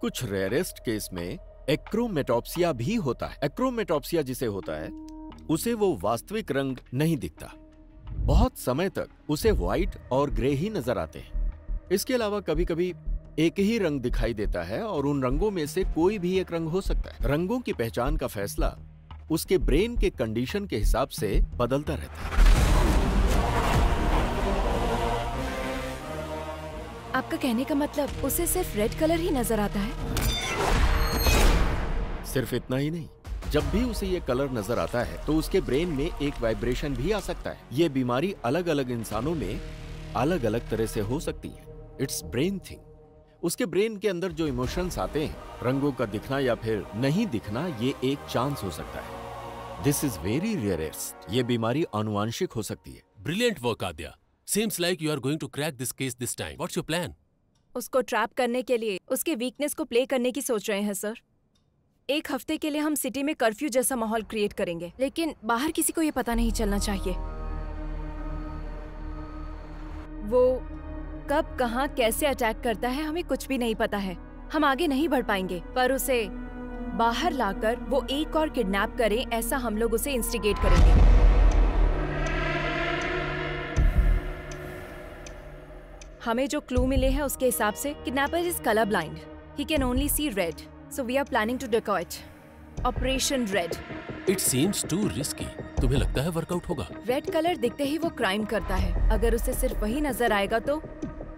कुछ रेयरेस्ट केस में एक्रोमेटॉप्सिया भी होता है। एक्रोमेटॉप्सिया जिसे होता है उसे वो वास्तविक रंग नहीं दिखता। बहुत समय तक उसे व्हाइट और ग्रे ही नजर आते हैं। इसके अलावा कभी कभी एक ही रंग दिखाई देता है और उन रंगों में से कोई भी एक रंग हो सकता है। रंगों की पहचान का फैसला उसके ब्रेन के कंडीशन के हिसाब से बदलता रहता है। आपका कहने का मतलब उसे सिर्फ रेड कलर ही नजर आता है? सिर्फ इतना ही नहीं, जब भी उसे ये कलर नजर आता है तो उसके ब्रेन में एक वाइब्रेशन भी आ सकता है। ये बीमारी अलग अलग इंसानों में अलग अलग तरह से हो सकती है। It's brain thing. उसके ब्रेन के अंदर जो इमोशंस आते हैं, रंगों का दिखना या फिर नहीं दिखना, ये एक चांस हो सकता है। This is very rarest. ये बीमारी आनुवांशिक हो सकती है। Brilliant work Adya. Seems like you are going to crack this case this time. What's your plan? उसको ट्रैप करने के लिए उसके वीकनेस को प्ले करने की सोच रहे हैं सर। एक हफ्ते के लिए हम सिटी में कर्फ्यू जैसा माहौल क्रिएट करेंगे, लेकिन बाहर किसी को ये पता नहीं चलना चाहिए। वो कब, कहां, कैसे अटैक करता है हमें कुछ भी नहीं पता है। हम आगे नहीं बढ़ पाएंगे, पर उसे बाहर लाकर वो एक और किडनैप करे, ऐसा हम लोग उसे इंस्टिगेट करेंगे। हमें जो क्लू मिले हैं उसके हिसाब से kidnapper is colour blind. He can only see red, so we are planning to decoy it. Operation red. It seems too risky. तुम्हें लगता है वर्कआउट होगा? रेड कलर दिखते ही वो क्राइम करता है। अगर उसे सिर्फ वही नजर आएगा तो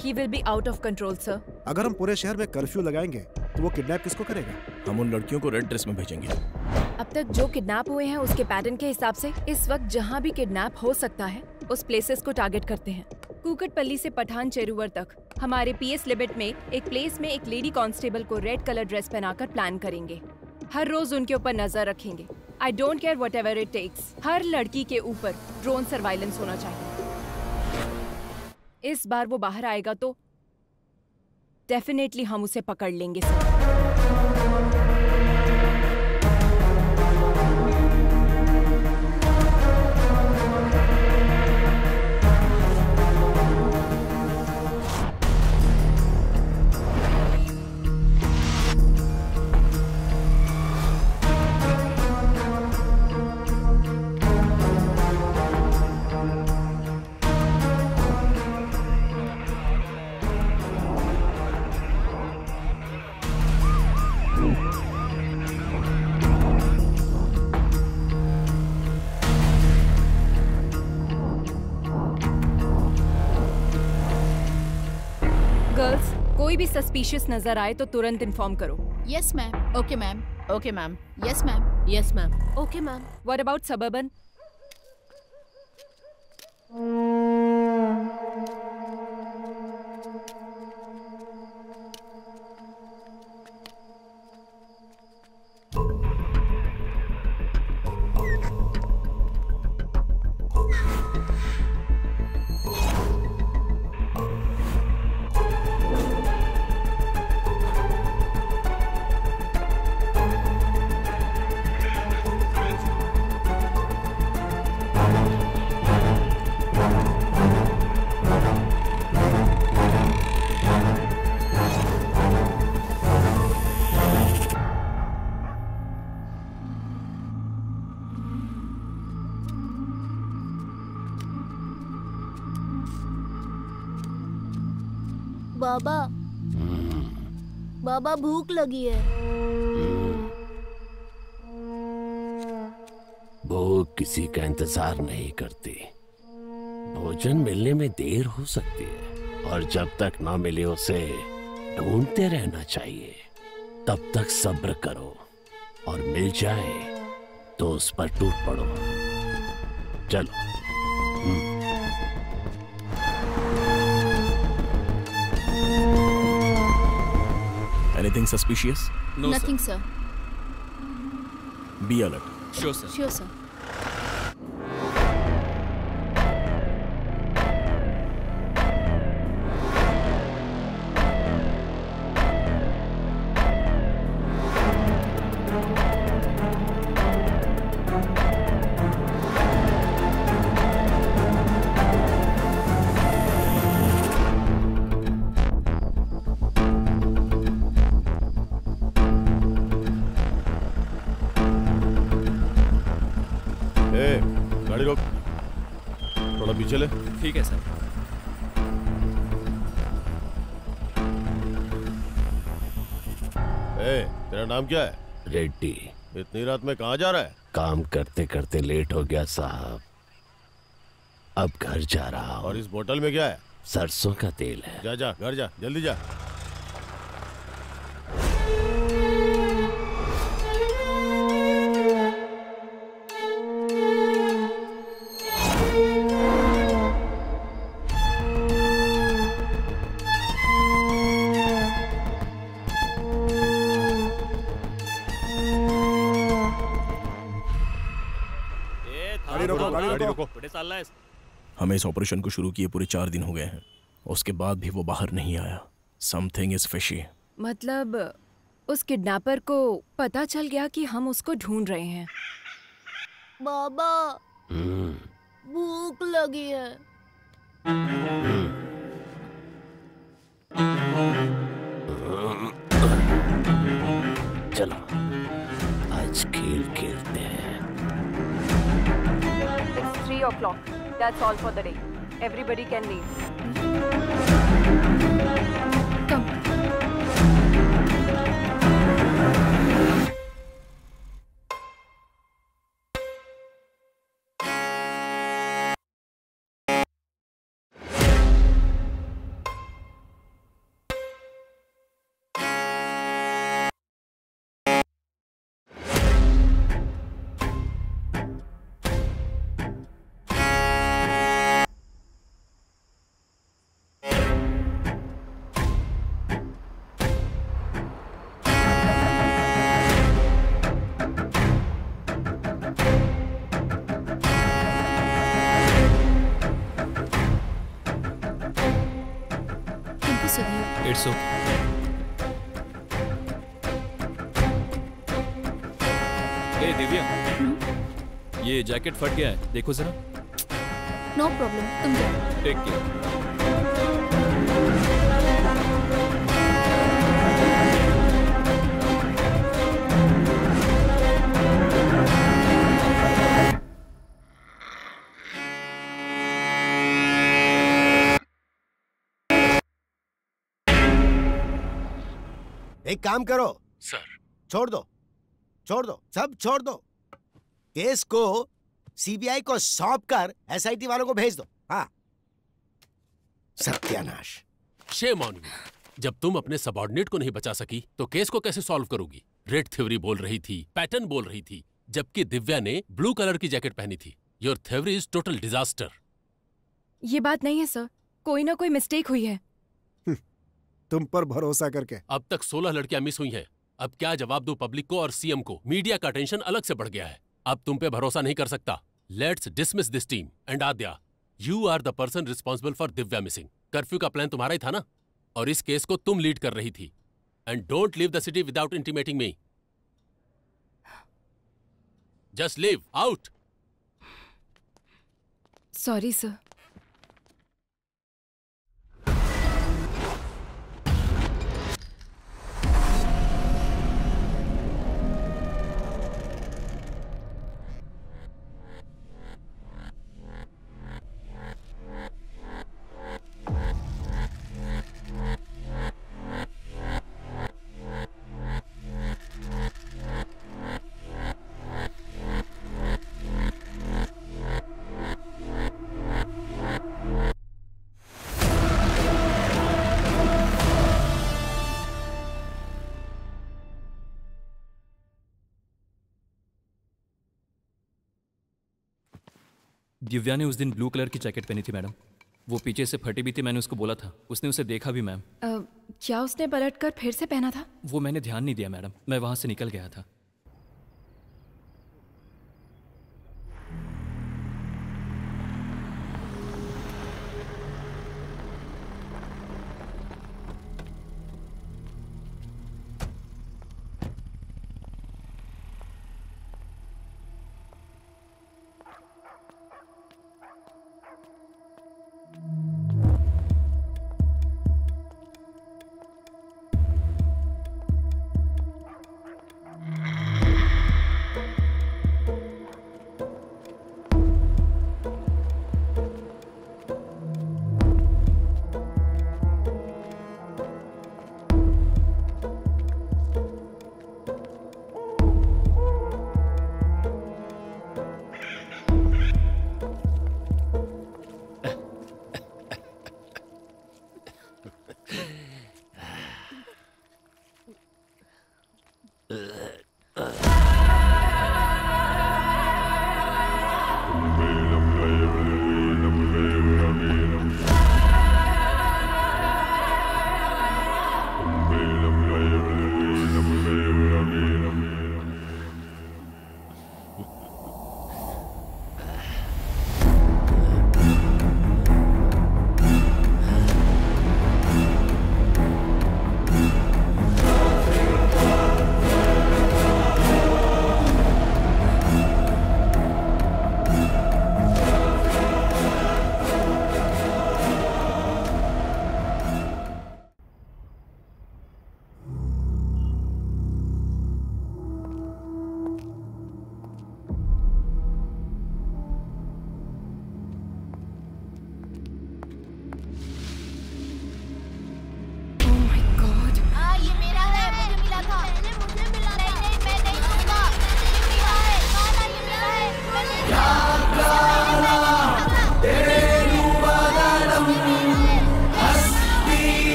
he will be out of control sir. अगर हम पूरे शहर में कर्फ्यू लगाएंगे तो वो किडनैप किसको करेगा? हम उन लड़कियों को रेड ड्रेस में भेजेंगे। अब तक जो किडनैप हुए हैं उसके पैटर्न के हिसाब से इस वक्त जहाँ भी किडनैप हो सकता है उस प्लेसेस को टारगेट करते हैं। कूकटपल्ली से पठान चेरुवर तक हमारे पीएस लिमिट में एक प्लेस में एक लेडी कांस्टेबल को रेड कलर ड्रेस पहनाकर प्लान करेंगे। हर रोज उनके ऊपर नजर रखेंगे। I don't care whatever it takes. हर लड़की के ऊपर ड्रोन सर्वाइलेंस होना चाहिए। इस बार वो बाहर आएगा तो डेफिनेटली हम उसे पकड़ लेंगे सर। कोई भी सस्पिशियस नजर आए तो तुरंत इन्फॉर्म करो। Yes ma'am. Okay ma'am. Okay ma'am. Yes ma'am. Yes ma'am. Okay ma'am. What about suburban? बाबा बाबा भूख लगी है। भूख किसी का इंतजार नहीं करती। भोजन मिलने में देर हो सकती है और जब तक ना मिले उसे ढूंढते रहना चाहिए। तब तक सब्र करो और मिल जाए तो उस पर टूट पड़ो। चलो। Anything suspicious? No, nothing, sir. Be alert. Sure, sir. Sure, sir. गाड़ी रोक, थोड़ा पीछे ले। ठीक है सर। तेरा नाम क्या है? रेड्डी। इतनी रात में कहाँ जा रहा है? काम करते करते लेट हो गया साहब, अब घर जा रहा हूँ। और इस बोतल में क्या है? सरसों का तेल है। जा जा, घर जा, जल्दी जा। हमें इस ऑपरेशन को शुरू किए पूरे 4 दिन हो गए हैं, उसके बाद भी वो बाहर नहीं आया। Something is fishy. मतलब उस किडनैपर को पता चल गया कि हम उसको ढूंढ रहे हैं। बाबा भूख लगी है। चलो आज खेल खेलते हैं। It's 3 o'clock. That's all for the day. Everybody can leave. Come. It's okay. ए दिव्या, ये जैकेट फट गया है, देखो जरा। नो प्रॉब्लम, तुम जाओ। Take care. एक काम करो सर। छोड़ दो, सब छोड़ दो। केस को सीबीआई को सौंप कर एसआईटी वालों को भेज दो। हाँ, सत्यानाश। Shame on you. जब तुम अपने सबऑर्डिनेट को नहीं बचा सकी तो केस को कैसे सॉल्व करोगी? रेड थ्योरी बोल रही थी, पैटर्न बोल रही थी, जबकि दिव्या ने ब्लू कलर की जैकेट पहनी थी। Your theory is total disaster. ये बात नहीं है सर, कोई ना कोई मिस्टेक हुई है। तुम पर भरोसा करके। अब तक 16 लड़कियां मिस हुई हैं। अब क्या जवाब दूं पब्लिक को और सीएम को? मीडिया का टेंशन अलग से बढ़ गया है। अब तुम पे भरोसा नहीं कर सकता। Let's dismiss this team and Adya, you are the person responsible for Divya missing. Curfew का प्लान तुम्हारा ही था ना, और इस केस को तुम लीड कर रही थी। And don't leave the city without intimating me. Just leave out. Sorry sir. Divya ने उस दिन ब्लू कलर की जैकेट पहनी थी मैडम। वो पीछे से फटी भी थी, मैंने उसको बोला था, उसने उसे देखा भी मैम। क्या उसने पलटकर फिर से पहना था? वो मैंने ध्यान नहीं दिया मैडम, मैं वहां से निकल गया था।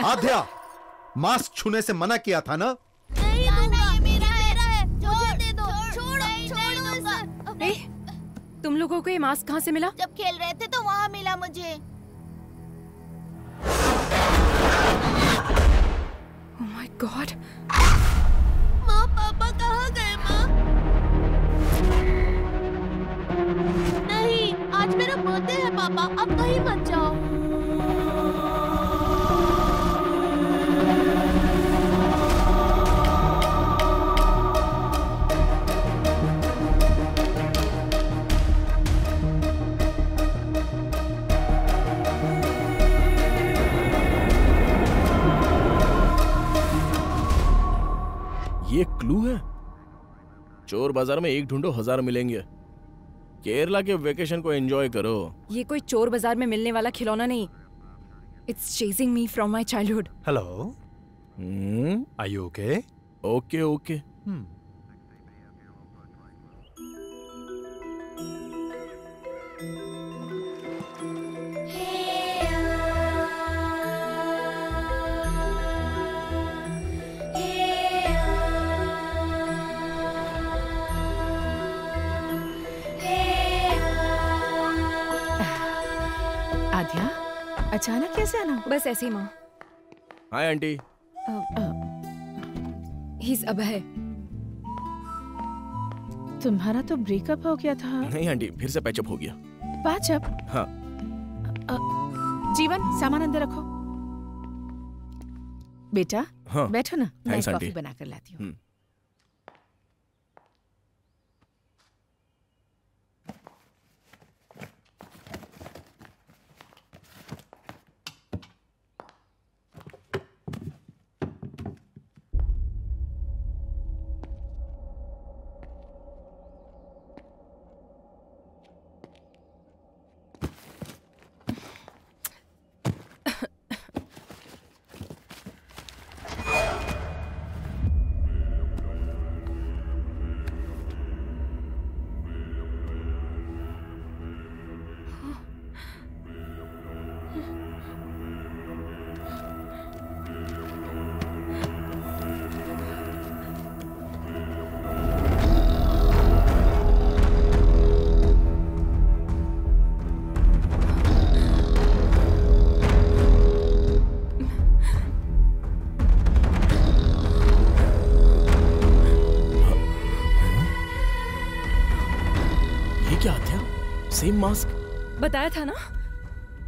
आद्या, मास्क छूने से मना किया था ना? नहीं दूंगा, मेरा है, मुझे दे दो, छोड़ो। तुम लोगों को ये मास्क कहाँ से मिला? जब खेल रहे थे तो वहाँ मिला मुझे। Oh my God! माँ, पापा कहाँ गए माँ? नहीं, आज मेरा बर्थडे है पापा, अब कहीं मत जाओ। ये क्लू है? चोर बाजार में एक ढूंढो 1000 मिलेंगे। केरला के वेकेशन को एंजॉय करो। ये कोई चोर बाजार में मिलने वाला खिलौना नहीं। It's chasing me from my childhood. Hello. Are you okay? Okay, okay. आद्या, अचानक कैसे आना? बस ऐसे ही माँ। Hi aunty. He's अभय। तुम्हारा तो ब्रेकअप हो गया था। नहीं आंटी, फिर से पैचअप हो गया। पैचअप? हाँ। जीवन, सामान अंदर रखो। बेटा, हाँ। बैठो ना, मैं थैंक्स कॉफी आंटी। बना कर लाती हूँ। Same mask? बताया था ना,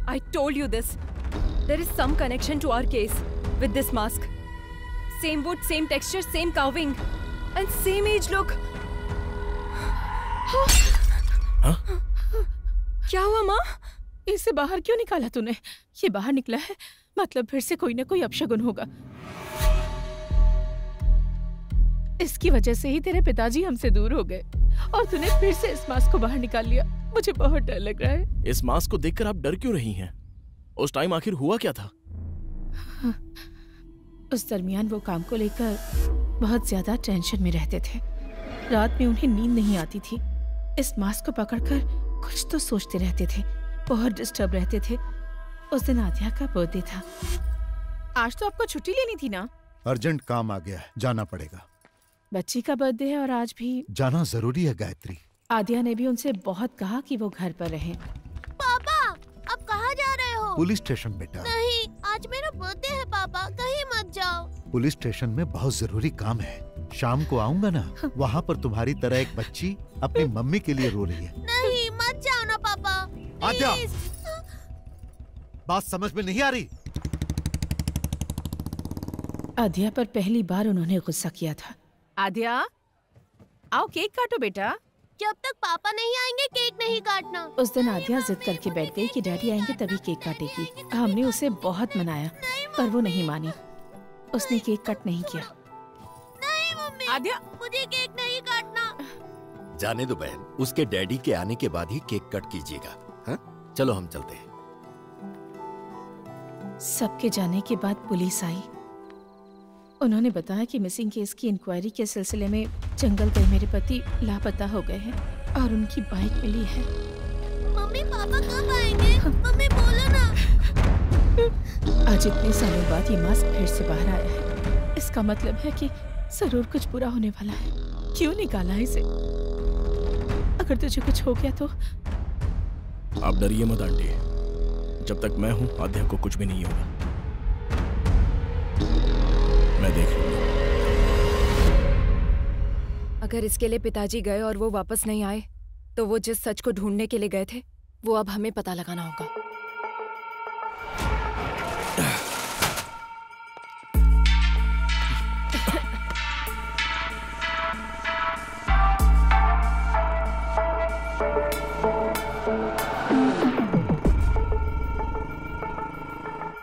I told you this. There is some connection to our case with this mask. Same wood, same texture, same carving, and same age look. क्या हुआ माँ? इसे बाहर क्यों निकाला तूने? ये बाहर निकला है, मतलब फिर से कोई ना कोई अपशगुन होगा। इसकी वजह से ही तेरे पिताजी हमसे दूर हो गए और तूने फिर से इस मास्क को बाहर निकाल लिया। मुझे बहुत डर लग रहा है। इस मास्क को देखकर आप डर क्यों रही हैं? उस टाइम आखिर हुआ क्या था? उस दरमियान वो काम को लेकर बहुत ज्यादा टेंशन में रहते थे। रात में उन्हें नींद नहीं आती थी। इस मास्क को पकड़कर कुछ तो सोचते रहते थे, बहुत डिस्टर्ब रहते थे। उस दिन आद्या का बर्थडे था। आज तो आपको छुट्टी लेनी थी ना? अर्जेंट काम आ गया है, जाना पड़ेगा। बच्ची का बर्थडे है और आज भी जाना जरूरी है गायत्री। आद्या ने भी उनसे बहुत कहा कि वो घर पर रहें। पापा, अब कहाँ जा रहे हो? पुलिस स्टेशन बेटा। नहीं, आज मेरा बर्थडे है पापा, कहीं मत जाओ। पुलिस स्टेशन में बहुत जरूरी काम है। शाम को आऊंगा ना, वहाँ पर तुम्हारी तरह एक बच्ची अपनी मम्मी के लिए रो रही है। नहीं, मत जाओ ना पापा। आद्या, बात समझ में नहीं आ रही? आद्या पर पहली बार उन्होंने गुस्सा किया था। आद्या, आओ केक काटो बेटा। जब तक पापा नहीं आएंगे केक नहीं काटना। उस दिन आद्या जिद करके बैठ गई कि डैडी आएंगे तभी केक काटेगी। हमने उसे बहुत मनाया पर वो नहीं मानी। उसने केक कट नहीं किया। नहीं मम्मी, आद्या, मुझे केक नहीं काटना। जाने दो बहन, उसके डैडी के आने के बाद ही केक कट कीजिएगा। हाँ? चलो हम चलते हैं। सबके जाने के बाद पुलिस आई। उन्होंने बताया कि मिसिंग केस की इंक्वायरी के सिलसिले में जंगल गए मेरे पति लापता हो गए हैं और उनकी बाइक मिली है। मम्मी, पापा कब आएंगे? मम्मी बोलो ना। आज इतने सालों बाद ये मास्क फिर से बाहर आया है। इसका मतलब है कि जरूर कुछ बुरा होने वाला है। क्यों निकाला इसे? अगर तुझे कुछ हो गया तो? आप डरिए मत आंटी, जब तक मैं हूँ आद्या को कुछ भी नहीं होगा। मैं देख लूंगा। अगर इसके लिए पिताजी गए और वो वापस नहीं आए, तो वो जिस सच को ढूंढने के लिए गए थे वो अब हमें पता लगाना होगा।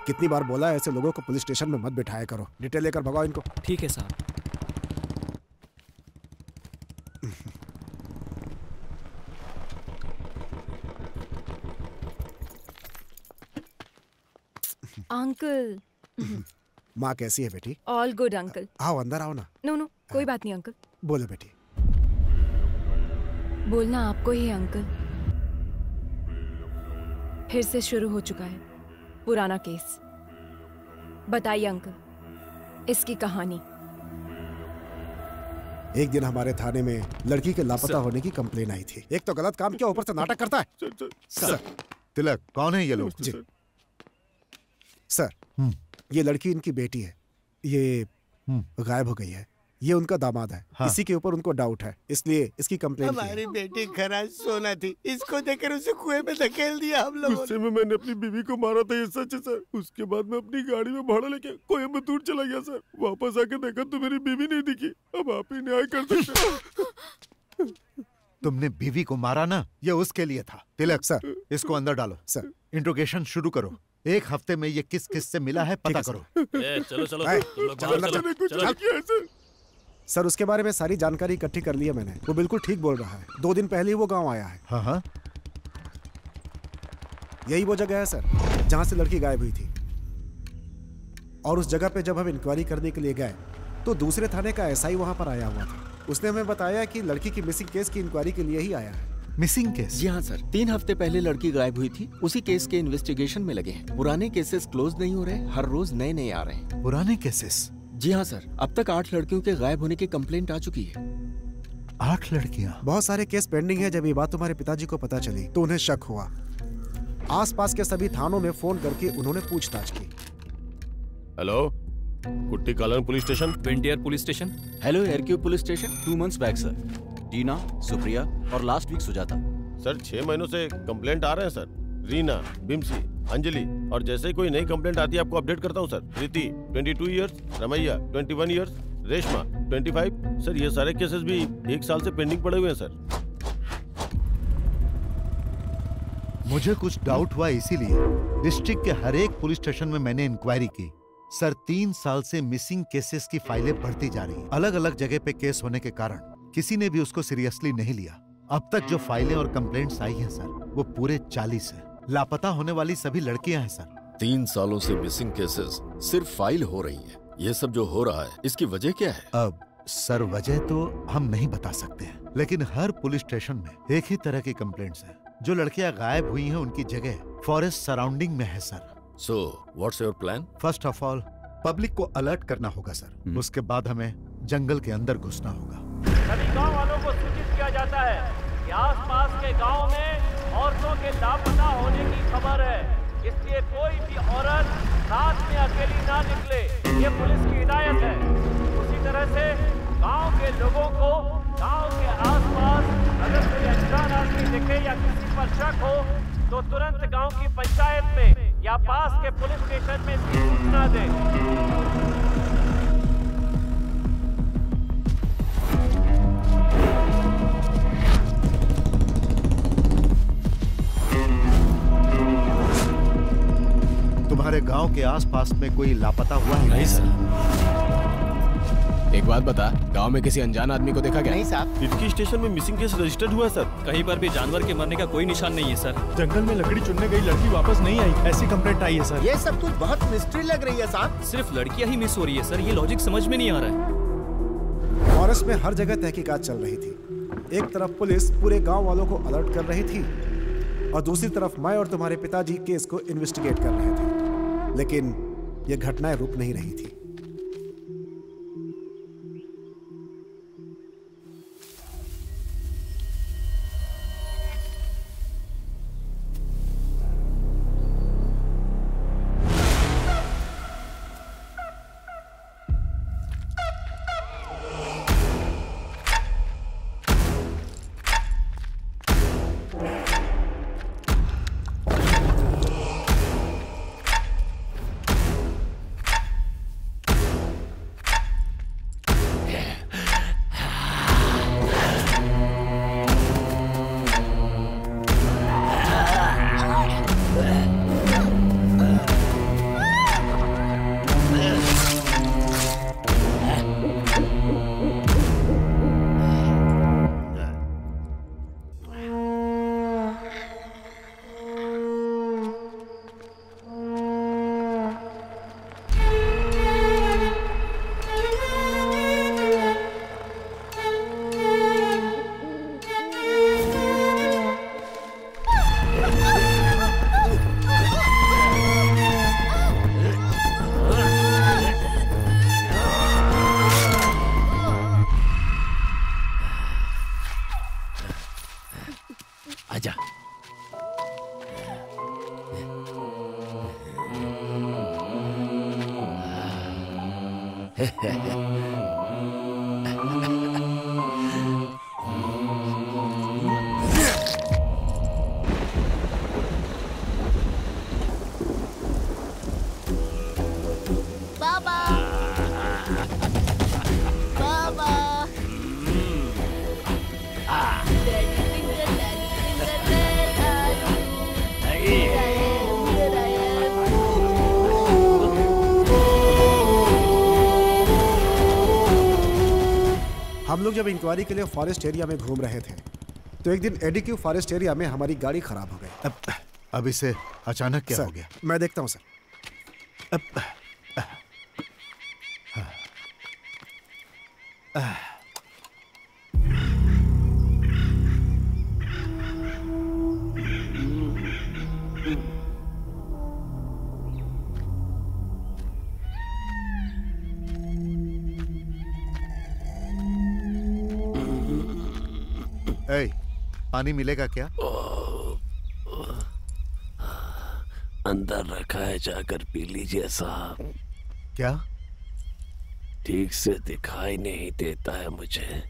कितनी बार बोला है ऐसे लोगों को पुलिस स्टेशन में मत बिठाया करो। डिटेल लेकर भगाओ इनको। ठीक है साहब। अंकल। माँ कैसी है बेटी? All good uncle. आओ अंदर आओ ना। नो नो, कोई बात नहीं अंकल। बोलो बेटी। बोलना आपको ही है अंकल। फिर से शुरू हो चुका है पुराना केस। बताइए अंकल, इसकी कहानी। एक दिन हमारे थाने में लड़की के लापता होने की कंप्लेन आई थी। एक तो गलत काम किया, ऊपर से नाटक करता है। सर, तिलक, कौन है ये लोग? जी सर, ये लड़की इनकी बेटी है, ये गायब हो गई है। ये उनका दामाद है। हाँ। इसी के ऊपर उनको डाउट है, इसलिए इसकी कंप्लेंट की है। हमारी बेटी खराज सोना थी, इसको देखकर उसे कुएं में धकेल दिया हम लोगों गुस्से में मैंने अपनी बीवी को मारा था, ये सच है सर। उसके बाद मैं अपनी गाड़ी में भाड़ा लेके कोयम्बतूर चला गया सर। वापस आके देखा तो मेरी बीवी नहीं दिखी। अब आप ही न्याय कर सकते। तुमने बीवी को मारा ना, ये उसके लिए था। तिलक सर, इसको अंदर डालो। सर, इंट्रोगेशन शुरू करो। एक हफ्ते में ये किस किस से मिला है पता करो। चलो चलो सर, उसके बारे में सारी जानकारी इकट्ठी कर ली है मैंने। वो बिल्कुल ठीक बोल रहा है। 2 दिन पहले ही वो गांव आया है। हाँ हाँ, यही वो जगह है सर जहां से लड़की गायब हुई थी। और उस जगह पे जब हम इंक्वायरी करने के लिए गए तो दूसरे थाने का एसआई वहां पर आया हुआ था। उसने हमें बताया कि लड़की की मिसिंग केस की इंक्वायरी के लिए ही आया है। Missing case? जी हाँ सर, 3 हफ्ते पहले लड़की गायब हुई थी, उसी केस के इन्वेस्टिगेशन में लगे हैं। पुराने केसेस क्लोज नहीं हो रहे, हर रोज नए नए आ रहे हैं। पुराने केसेस? जी हाँ सर, अब तक 8 लड़कियों के गायब होने की कंप्लेंट आ चुकी है। 8 लड़कियां? बहुत सारे केस पेंडिंग है। जब ये बात तुम्हारे पिताजी को पता चली तो उन्हें शक हुआ। आसपास के सभी थानों में फोन करके उन्होंने पूछताछ की। हेलो, कुट्टी कालन पुलिस स्टेशन। वेंटियर पुलिस स्टेशन। हेलो, एयरक्यू police station. 2 months back sir, Tina, Supriya और लास्ट वीक सुजाता। सर 6 महीनों से कंप्लेंट आ रहे हैं सर। रीना, बिम्सी, अंजलि, और जैसे ही कोई नई कंप्लेंट आती है आपको अपडेट करता हूँ sir. Preeti 22 years, Ramaiah 21 years, Reshma 25। Sir ये सारे केसेस भी 1 साल से पेंडिंग पड़े हुए हैं सर। मुझे कुछ डाउट हुआ, इसीलिए डिस्ट्रिक्ट के हर एक पुलिस स्टेशन में मैंने इंक्वायरी की। सर 3 साल से मिसिंग केसेस की फाइलें बढ़ती जा रही हैं। अलग अलग जगह पे केस होने के कारण किसी ने भी उसको सीरियसली नहीं लिया। अब तक जो फाइलें और कंप्लेंट्स आई हैं सर, वो पूरे 40 है। लापता होने वाली सभी लड़कियां हैं सर। 3 सालों से मिसिंग केसेस सिर्फ फाइल हो रही है। ये सब जो हो रहा है, इसकी वजह क्या है? अब सर वजह तो हम नहीं बता सकते हैं, लेकिन हर पुलिस स्टेशन में एक ही तरह की कंप्लेंट्स हैं। जो लड़कियां गायब हुई हैं उनकी जगह फॉरेस्ट सराउंडिंग में है sir. So what's your plan? First of all public को अलर्ट करना होगा सर। उसके बाद हमें जंगल के अंदर घुसना होगा। सभी गांव वालों को सूचित किया जाता है कि आसपास के गांव में औरतों के लापता होने की खबर है, इसलिए कोई भी औरत रात में अकेली ना निकले, ये पुलिस की हिदायत है। उसी तरह से गांव के लोगों को गांव के आसपास अगर कोई अनजान आदमी दिखे या किसी पर शक हो तो तुरंत गांव की पंचायत में या पास के पुलिस स्टेशन में इसकी सूचना दें। तुम्हारे गांव के आसपास में कोई लापता हुआ है? नहीं सर। एक बात बता, गांव में किसी अनजान आदमी को देखा क्या? नहीं साहब। इटकी स्टेशन में मिसिंग केस रजिस्टर्ड हुआ सर। कहीं पर भी जानवर के मरने का कोई निशान नहीं है सर। जंगल में लकड़ी चुनने गई लड़की वापस नहीं आई, ऐसी कंप्लेंट आई है सर। ये सब कुछ बहुत मिस्ट्री लग रही है साहब। सिर्फ लड़कियां ही मिस हो रही है सर, ये लॉजिक समझ में नहीं आ रहा है। फॉरेस्ट में हर जगह तहकीकात चल रही थी। एक तरफ पुलिस पूरे गांव वालों को अलर्ट कर रही थी और दूसरी तरफ मैं और तुम्हारे पिताजी केस को इन्वेस्टिगेट कर रहे थे, लेकिन ये घटनाएं रुक नहीं रही थी। बाबा बाबा हम लोग जब इंक्वायरी के लिए फॉरेस्ट एरिया में घूम रहे थे तो एक दिन एडीक्यू फॉरेस्ट एरिया में हमारी गाड़ी खराब हो गई। अब इसे अचानक क्या हो गया? मैं देखता हूँ सर। ए, पानी मिलेगा क्या? अंदर रखा है, जाकर पी लीजिए साहब। क्या? ठीक से दिखाई नहीं देता है मुझे।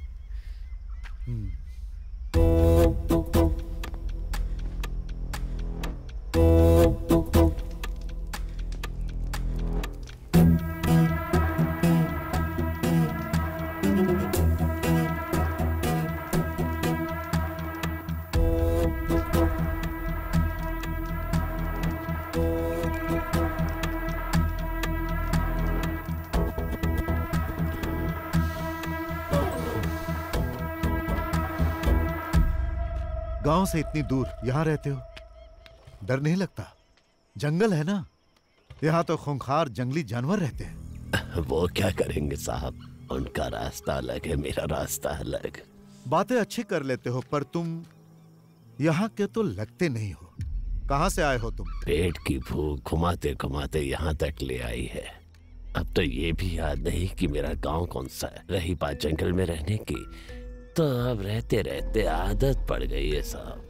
गांव से इतनी दूर यहाँ रहते हो, डर नहीं लगता? जंगल है ना, यहाँ तो खूंखार जंगली जानवर रहते हैं। वो क्या करेंगे साहब, उनका रास्ता अलग है, मेरा रास्ता अलग। बातें अच्छी कर लेते हो पर तुम यहाँ के तो लगते नहीं हो। कहाँ से आए हो तुम? पेट की भूख घुमाते घुमाते यहाँ तक ले आई है। अब तो ये भी याद नहीं कि मेरा गांव कौन सा है। रही बात जंगल में रहने की, तो अब रहते रहते आदत पड़ गई है साहब।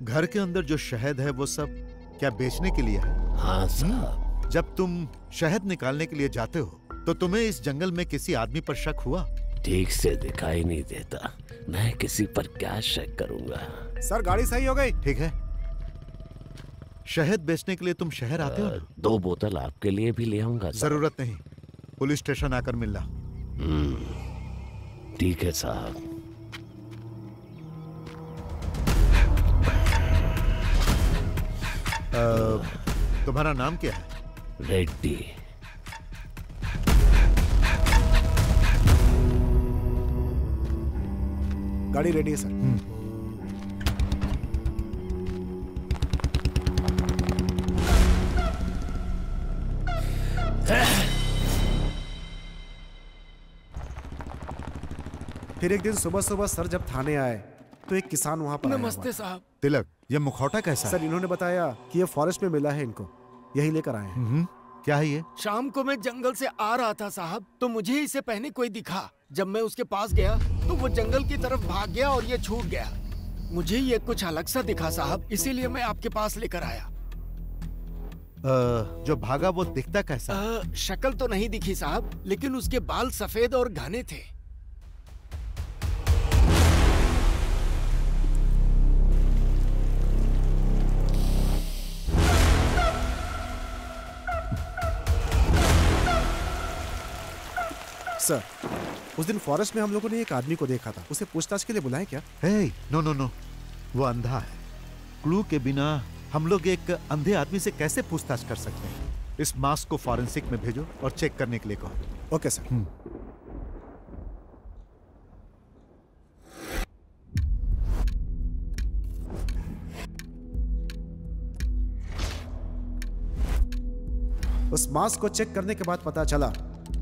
घर के अंदर जो शहद है वो सब क्या बेचने के लिए है? हाँ साहब। जब तुम शहद निकालने के लिए जाते हो तो तुम्हें इस जंगल में किसी आदमी पर शक हुआ? ठीक से दिखाई नहीं देता, मैं किसी पर क्या शक करूंगा। सर गाड़ी सही हो गई। ठीक है, शहद बेचने के लिए तुम शहर आते हो ना? 2 बोतल आपके लिए भी ले आऊंगा। जरूरत नहीं, पुलिस स्टेशन आकर मिलना। ठीक है साहब। तुम्हारा नाम क्या है? रेड्डी। गाड़ी रेडी है सर। फिर एक दिन सुबह सुबह सर जब थाने आए तो एक किसान वहाँ पर नमस्ते साहब। तिलक, ये मुखौटा कैसा सर? इन्होंने बताया कि ये फॉरेस्ट में मिला है इनको, यही लेकर आए हैं। क्या है ये? शाम को मैं जंगल से आ रहा था साहब, तो मुझे इसे पहने कोई दिखा। जब मैं उसके पास गया तो वो जंगल की तरफ भाग गया और ये छूट गया। मुझे ये कुछ अलग सा दिखा साहब, इसीलिए मैं आपके पास लेकर आया। जो भागा वो दिखता कैसा? शक्ल तो नहीं दिखी साहब, लेकिन उसके बाल सफेद और घने थे। सर, उस दिन फॉरेस्ट में हम लोगों ने एक आदमी को देखा था, उसे पूछताछ के लिए बुलाएं क्या? नो, वो अंधा है। क्लू के बिना हम लोग एक अंधे आदमी से कैसे पूछताछ कर सकते हैं? इस मास्क को फॉरेंसिक में भेजो और चेक करने के लिए कहो। Okay sir. उस मास्क को चेक करने के बाद पता चला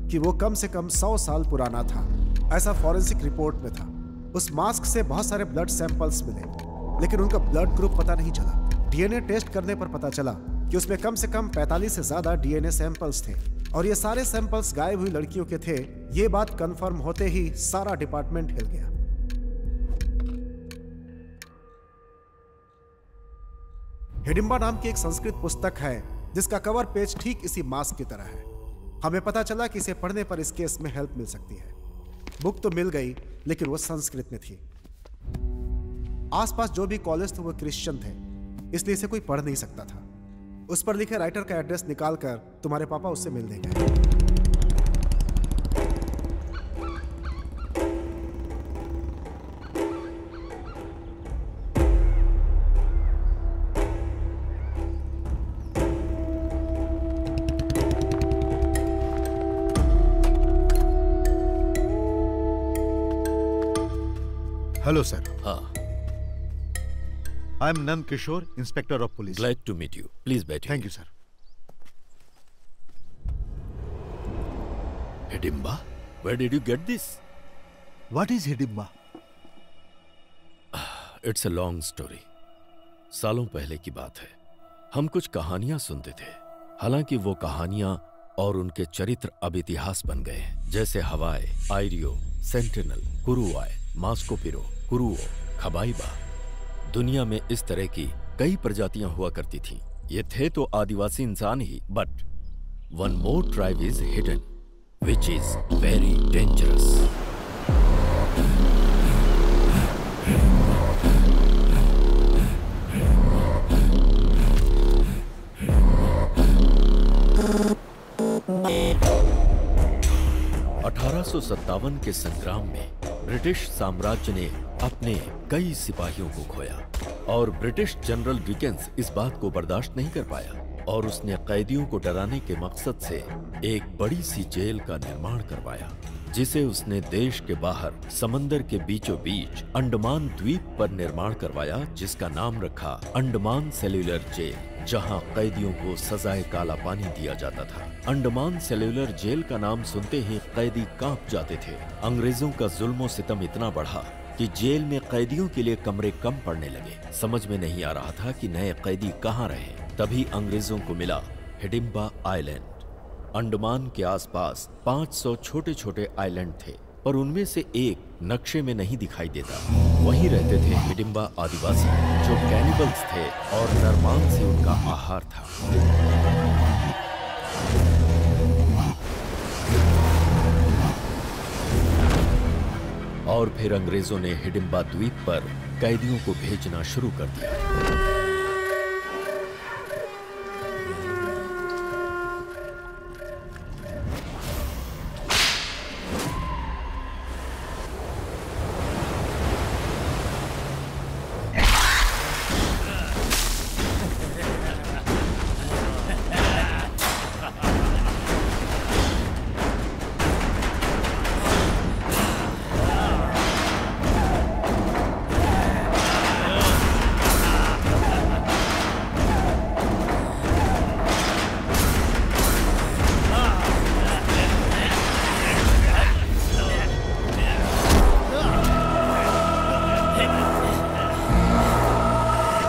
कि वो कम से कम 100 साल पुराना था, ऐसा फॉरेंसिक रिपोर्ट में था। उस मास्क से बहुत सारे ब्लड सैंपल्स मिले, लेकिन उनका ब्लड ग्रुप पता नहीं चला। डीएनए टेस्ट करने पर पता चला कि उसमें कम से कम 45 से ज्यादा डीएनए सैंपल्स थे और ये सारे सैंपल्स गायब हुई लड़कियों के थे। ये बात कंफर्म होते ही सारा डिपार्टमेंट हिल गया। हिडिंबा नाम की एक संस्कृत पुस्तक है जिसका कवर पेज ठीक इसी मास्क की तरह है। हमें पता चला कि इसे पढ़ने पर इस केस में हेल्प मिल सकती है। बुक तो मिल गई, लेकिन वो संस्कृत में थी। आसपास जो भी कॉलेज थे वो क्रिश्चियन थे, इसलिए इसे कोई पढ़ नहीं सकता था। उस पर लिखे राइटर का एड्रेस निकालकर तुम्हारे पापा उससे मिल देंगे। Hello sir. हाँ। I am Nand Kishore, inspector of police. Glad to meet you. Please बैठिए। Thank you sir. Hidimba, where did you get this? What is Hidimba? It's a long story. सालों पहले की बात है। हम कुछ कहानियां सुनते थे। हालांकि वो कहानियां और उनके चरित्र अब इतिहास बन गए हैं, जैसे हवाई, आयरियो, सेंटिनल, कुरुआय, मास्कोपिरो, कुरुओ, खबाइबा। दुनिया में इस तरह की कई प्रजातियां हुआ करती थीं। ये थे तो आदिवासी इंसान ही, but one more tribe is hidden, which is very dangerous. (1857) के संग्राम में ब्रिटिश साम्राज्य ने अपने कई सिपाहियों को खोया और ब्रिटिश जनरल डिकेंस इस बात को बर्दाश्त नहीं कर पाया और उसने कैदियों को डराने के मकसद से एक बड़ी सी जेल का निर्माण करवाया, जिसे उसने देश के बाहर समंदर के बीचों बीच अंडमान द्वीप पर निर्माण करवाया, जिसका नाम रखा अंडमान सेल्यूलर जेल, जहां कैदियों को सजाए काला पानी दिया जाता था। अंडमान सेल्यूलर जेल का नाम सुनते ही कैदी कांप जाते थे। अंग्रेजों का जुल्म सितम इतना बढ़ा कि जेल में कैदियों के लिए कमरे कम पड़ने लगे। समझ में नहीं आ रहा था कि नए कैदी कहाँ रहे। तभी अंग्रेजों को मिला हिडिंबा आइलैंड। अंडमान के आसपास 500 छोटे छोटे आइलैंड थे, पर उनमें से एक नक्शे में नहीं दिखाई देता। वहीं रहते थे हिडिंबा आदिवासी, जो कैनिबल्स थे और नरमांस से उनका आहार था। और फिर अंग्रेजों ने हिडिंबा द्वीप पर कैदियों को भेजना शुरू कर दिया।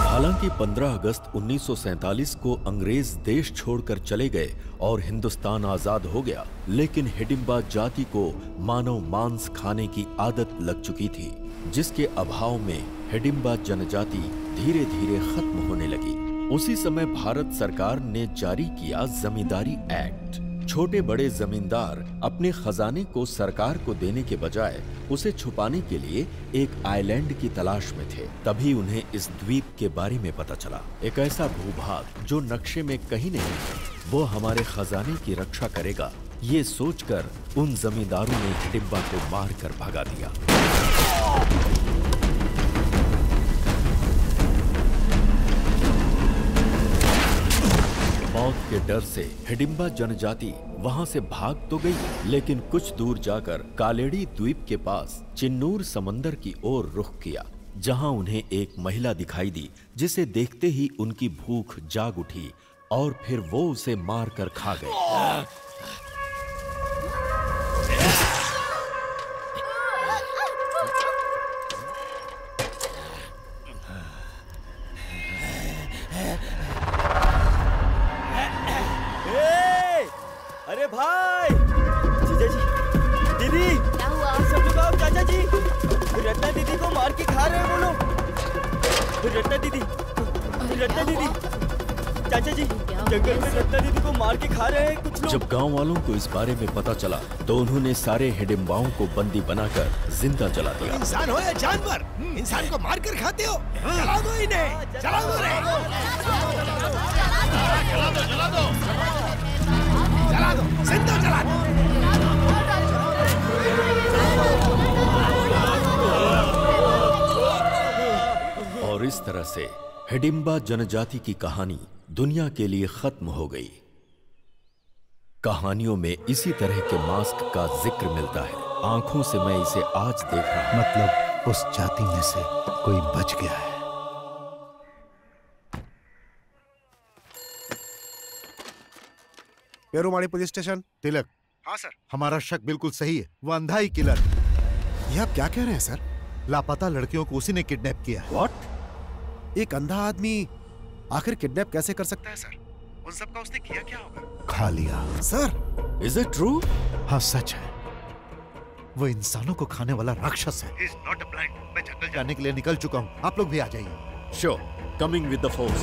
हालांकि 15 अगस्त 1947 को अंग्रेज देश छोड़कर चले गए और हिंदुस्तान आजाद हो गया, लेकिन हिडिंबा जाति को मानव मांस खाने की आदत लग चुकी थी, जिसके अभाव में हिडिंबा जनजाति धीरे धीरे खत्म होने लगी। उसी समय भारत सरकार ने जारी किया जमींदारी एक्ट। छोटे बड़े जमींदार अपने खजाने को सरकार को देने के बजाय उसे छुपाने के लिए एक आइलैंड की तलाश में थे। तभी उन्हें इस द्वीप के बारे में पता चला। एक ऐसा भूभाग जो नक्शे में कहीं नहीं है, वो हमारे खजाने की रक्षा करेगा। ये सोचकर उन जमींदारों ने हिडिंबा को मार कर भगा दिया। मौत के डर से हिडिंबा जनजाति वहां से भाग तो गई, लेकिन कुछ दूर जाकर कालेड़ी द्वीप के पास चिन्नूर समंदर की ओर रुख किया, जहां उन्हें एक महिला दिखाई दी, जिसे देखते ही उनकी भूख जाग उठी और फिर वो उसे मारकर खा गए। अरे भाई, जीजा जी, दीदी, क्या हुआ? सब लोग आओ, चाचा जी, रत्ना दीदी को मार के खा रहे हैं वो लोग। रत्ना दीदी, चाचा जी, जंगल में रत्ना दीदी को मार के खा रहे हैं कुछ लोग। जब गांव वालों को इस बारे में पता चला तो उन्होंने सारे हिडिंबाओं को बंदी बनाकर जिंदा जला दिया। इंसान हो या जानवर, इंसान को मार कर खाते हो। जला दो इन्हें, जला दो रे। जला दो, जला दो, जला दो, जिंदा जला दो। और इस तरह से हिडिंबा जनजाति की कहानी दुनिया के लिए खत्म हो गई। कहानियों में इसी तरह के मास्क का जिक्र मिलता है। आंखों से मैं इसे आज देख रहा हूं। मतलब उस जाति में से कोई बच गया है। पेरुमाड़ी पुलिस स्टेशन। तिलक। हाँ सर। हमारा शक बिल्कुल सही है, वो अंधा ही किलर। ये आप क्या कह रहे हैं सर? लापता लड़कियों को उसी ने किडनैप किया है। What? एक अंधा आदमी आखिर किडनैप कैसे कर सकता है सर? उन सब का उसने किया क्या होगा? खा लिया। Sir, is it true? हाँ सच है, वो इंसानों को खाने वाला राक्षस है। He's not a blind. मैं जंगल जाने के लिए निकल चुका हूँ, आप लोग भी आ जाइए। Sure, coming with the force.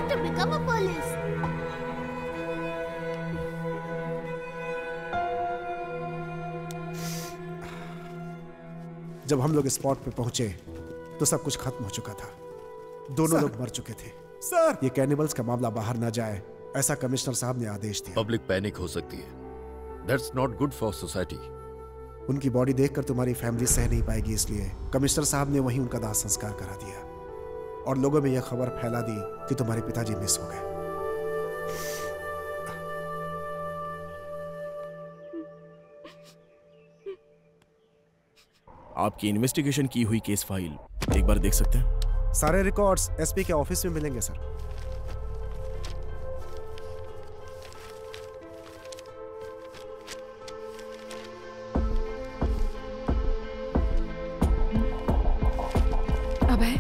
To become a police. जब हम लोग स्पॉट पे पहुंचे तो सब कुछ खत्म हो चुका था। दोनों लोग मर चुके थे। सर, ये कैनिबल्स का मामला बाहर ना जाए, ऐसा कमिश्नर साहब ने आदेश दिया। पब्लिक पैनिक हो सकती है। That's not good for society. उनकी बॉडी देखकर तुम्हारी फैमिली सह नहीं पाएगी, इसलिए कमिश्नर साहब ने वहीं उनका दाह संस्कार करा दिया और लोगों में यह खबर फैला दी कि तुम्हारे पिताजी मिस हो गए। आपकी इन्वेस्टिगेशन की हुई केस फाइल एक बार देख सकते हैं? सारे रिकॉर्ड्स एसपी के ऑफिस में मिलेंगे sir. Abhay,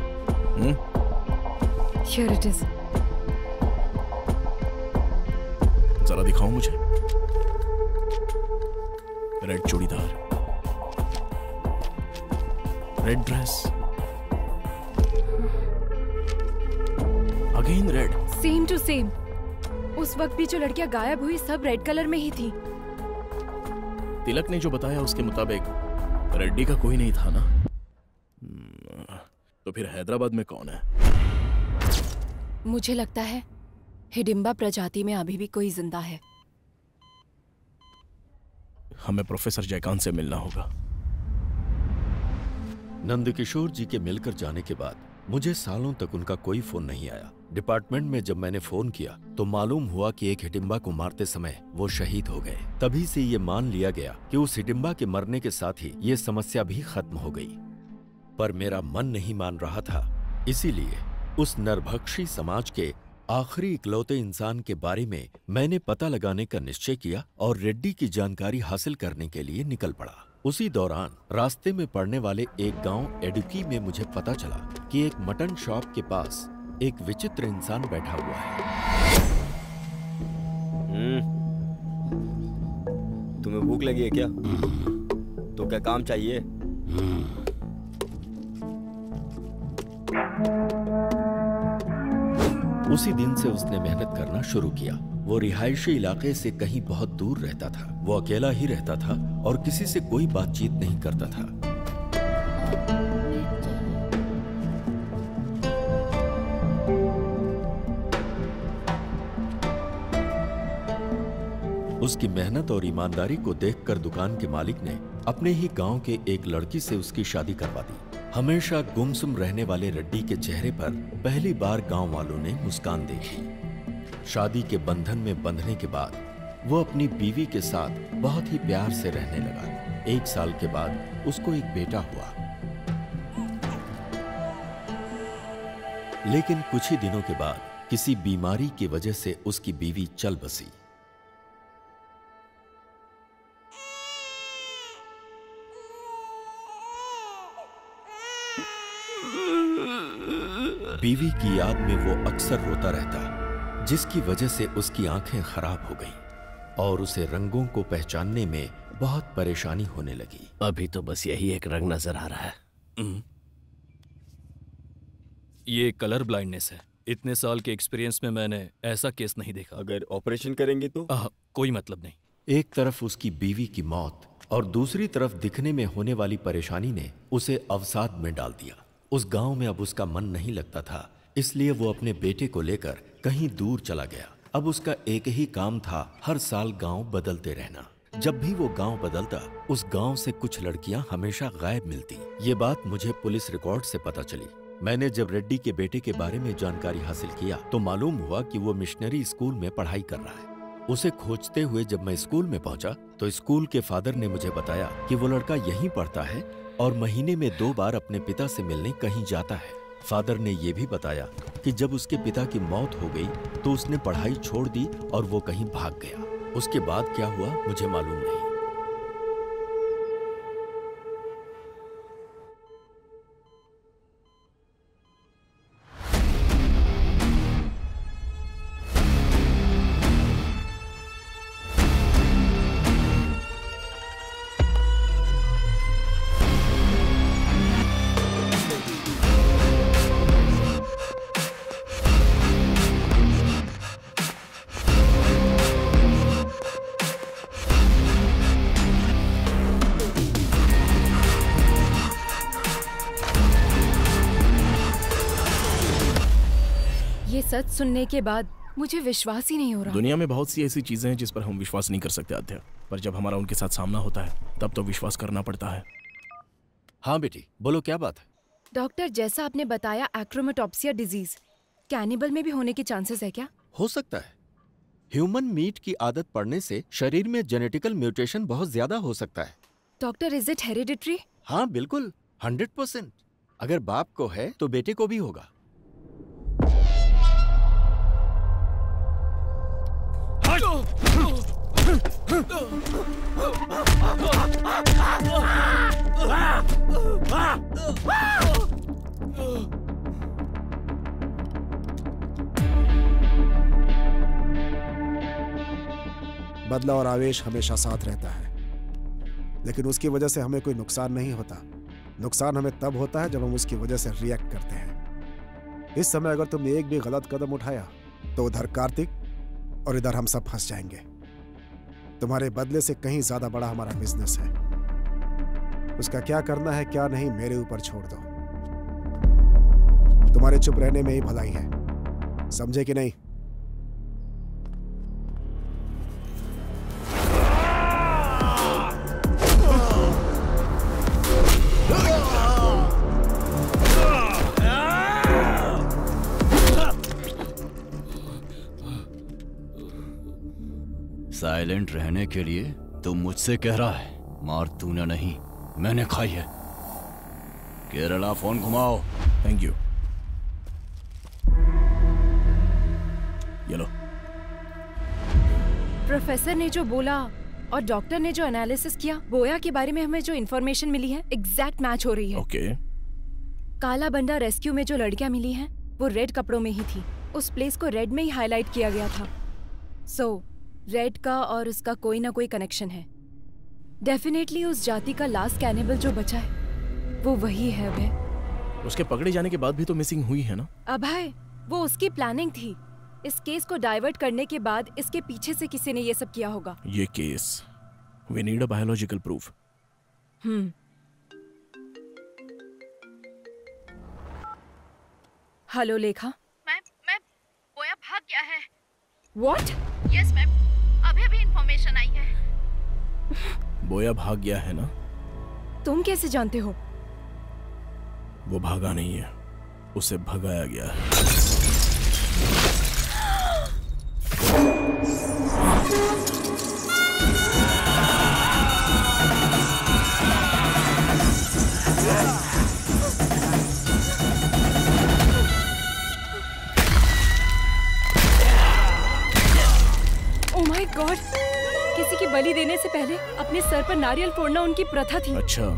Here it is. जरा दिखाओ मुझे। Red churidar, red dress, again red, same to same. उस वक्त भी जो लड़कियां गायब हुई सब रेड कलर में ही थी। तिलक ने जो बताया उसके मुताबिक रेड्डी का कोई नहीं था ना? तो फिर हैदराबाद में कौन है? मुझे लगता है हिडिंबा प्रजाति में अभी भी कोई जिंदा है। हमें प्रोफेसर जयकांत से मिलना होगा। नंदकिशोर जी के मिलकर जाने के बाद मुझे सालों तक उनका कोई फोन नहीं आया। डिपार्टमेंट में जब मैंने फोन किया तो मालूम हुआ कि एक हिडिंबा को मारते समय वो शहीद हो गए। तभी से ये मान लिया गया कि उस हिडिंबा के मरने के साथ ही ये समस्या भी खत्म हो गई। पर मेरा मन नहीं मान रहा था, इसीलिए उस नरभक्षी समाज के आखिरी इकलौते इंसान के बारे में मैंने पता लगाने का निश्चय किया और रेड्डी की जानकारी हासिल करने के लिए निकल पड़ा। उसी दौरान रास्ते में पड़ने वाले एक गांव एडुकी में मुझे पता चला कि एक मटन शॉप के पास एक विचित्र इंसान बैठा हुआ है। तुम्हें भूख लगी है क्या? तो क्या काम चाहिए? उसी दिन से उसने मेहनत करना शुरू किया। वो रिहायशी इलाके से कहीं बहुत दूर रहता था। वो अकेला ही रहता था और किसी से कोई बातचीत नहीं करता था। उसकी मेहनत और ईमानदारी को देखकर दुकान के मालिक ने अपने ही गांव के एक लड़की से उसकी शादी करवा दी। हमेशा गुमसुम रहने वाले रेड्डी के चेहरे पर पहली बार गांव वालों ने मुस्कान देखी। शादी के बंधन में बंधने के बाद वो अपनी बीवी के साथ बहुत ही प्यार से रहने लगा। 1 साल के बाद उसको एक बेटा हुआ। लेकिन कुछ ही दिनों के बाद किसी बीमारी की वजह से उसकी बीवी चल बसी। बीवी की याद में वो अक्सर रोता रहता, जिसकी वजह से उसकी आंखें खराब हो गईं और उसे रंगों को पहचानने में बहुत परेशानी होने लगी। अभी तो बस यही एक रंग नजर आ रहा है। ये कलर ब्लाइंडनेस है। इतने साल के एक्सपीरियंस में मैंने ऐसा केस नहीं देखा। अगर ऑपरेशन करेंगे तो? कोई मतलब नहीं। एक तरफ उसकी बीवी की मौत और दूसरी तरफ दिखने में होने वाली परेशानी ने उसे अवसाद में डाल दिया। उस गांव में अब उसका मन नहीं लगता था, इसलिए वो अपने बेटे को लेकर कहीं दूर चला गया। अब उसका एक ही काम था, हर साल गांव बदलते रहना। जब भी वो गांव बदलता, उस गांव से कुछ लड़कियां हमेशा गायब मिलती। ये बात मुझे पुलिस रिकॉर्ड से पता चली। मैंने जब रेड्डी के बेटे के बारे में जानकारी हासिल किया तो मालूम हुआ कि वो मिशनरी स्कूल में पढ़ाई कर रहा है। उसे खोजते हुए जब मैं स्कूल में पहुंचा तो स्कूल के फादर ने मुझे बताया कि वो लड़का यहीं पढ़ता है और महीने में 2 बार अपने पिता से मिलने कहीं जाता है। फादर ने यह भी बताया कि जब उसके पिता की मौत हो गई तो उसने पढ़ाई छोड़ दी और वो कहीं भाग गया। उसके बाद क्या हुआ मुझे मालूम नहीं। सच सुनने के बाद मुझे विश्वास ही नहीं हो रहा। दुनिया में बहुत सी ऐसी चीजें हैं जिस पर हम विश्वास नहीं कर सकते आध्या, पर जब हमारा उनके साथ सामना होता है तब तो विश्वास करना पड़ता है। हाँ बेटी, बोलो क्या बात है? डॉक्टर, जैसा आपने बताया एक्रोमेटोप्सिया डिजीज कैनिबल में भी होने के चांसेस है क्या? हो सकता है। ह्यूमन मीट की आदत पड़ने से शरीर में जेनेटिकल म्यूटेशन बहुत ज्यादा हो सकता है। Doctor, is it hereditary? हाँ बिल्कुल, 100%। अगर बाप को है तो बेटे को भी होगा। बदला और आवेश हमेशा साथ रहता है, लेकिन उसकी वजह से हमें कोई नुकसान नहीं होता। नुकसान हमें तब होता है जब हम उसकी वजह से रिएक्ट करते हैं। इस समय अगर तुमने एक भी गलत कदम उठाया तो उधर कार्तिक और इधर हम सब फंस जाएंगे। तुम्हारे बदले से कहीं ज्यादा बड़ा हमारा बिजनेस है। उसका क्या करना है क्या नहीं मेरे ऊपर छोड़ दो। तुम्हारे चुप रहने में ही भलाई है, समझे कि नहीं? साइलेंट रहने के लिए तुम मुझसे कह रहा है, मार तूने नहीं मैंने खाई है। केरला फोन घुमाओ। Thank you. ये लो। प्रोफेसर ने जो बोला और डॉक्टर ने जो एनालिसिस किया, बोया के बारे में हमें जो इन्फॉर्मेशन मिली है एग्जैक्ट मैच हो रही है। ओके। काला बंडा रेस्क्यू में जो लड़कियां मिली हैं वो रेड कपड़ों में ही थी। उस प्लेस को रेड में ही हाईलाइट किया गया था। सो रेड का और उसका कोई ना कोई कनेक्शन है। डेफिनेटली उस जाति का लास्ट कैनिबल जो बचा है वो वही है अभय। उसके पकड़े जाने के बाद भी तो मिसिंग हुई है ना? अभय, वो उसकी प्लानिंग थी। इस केस को डाइवर्ट करने के बाद इसके पीछे से किसी ने ये सब किया होगा। ये case, we need a biological proof. Hello Lekha. Ma'am, Boya भाग गया है। व्हाट? यस मैम, अभी इंफॉर्मेशन आई है। बोया भाग गया है ना? तुम कैसे जानते हो? वो भागा नहीं है, उसे भगाया गया है। ओह माय गॉड! किसी की बलि देने से पहले अपने सर पर नारियल फोड़ना उनकी प्रथा थी। अच्छा।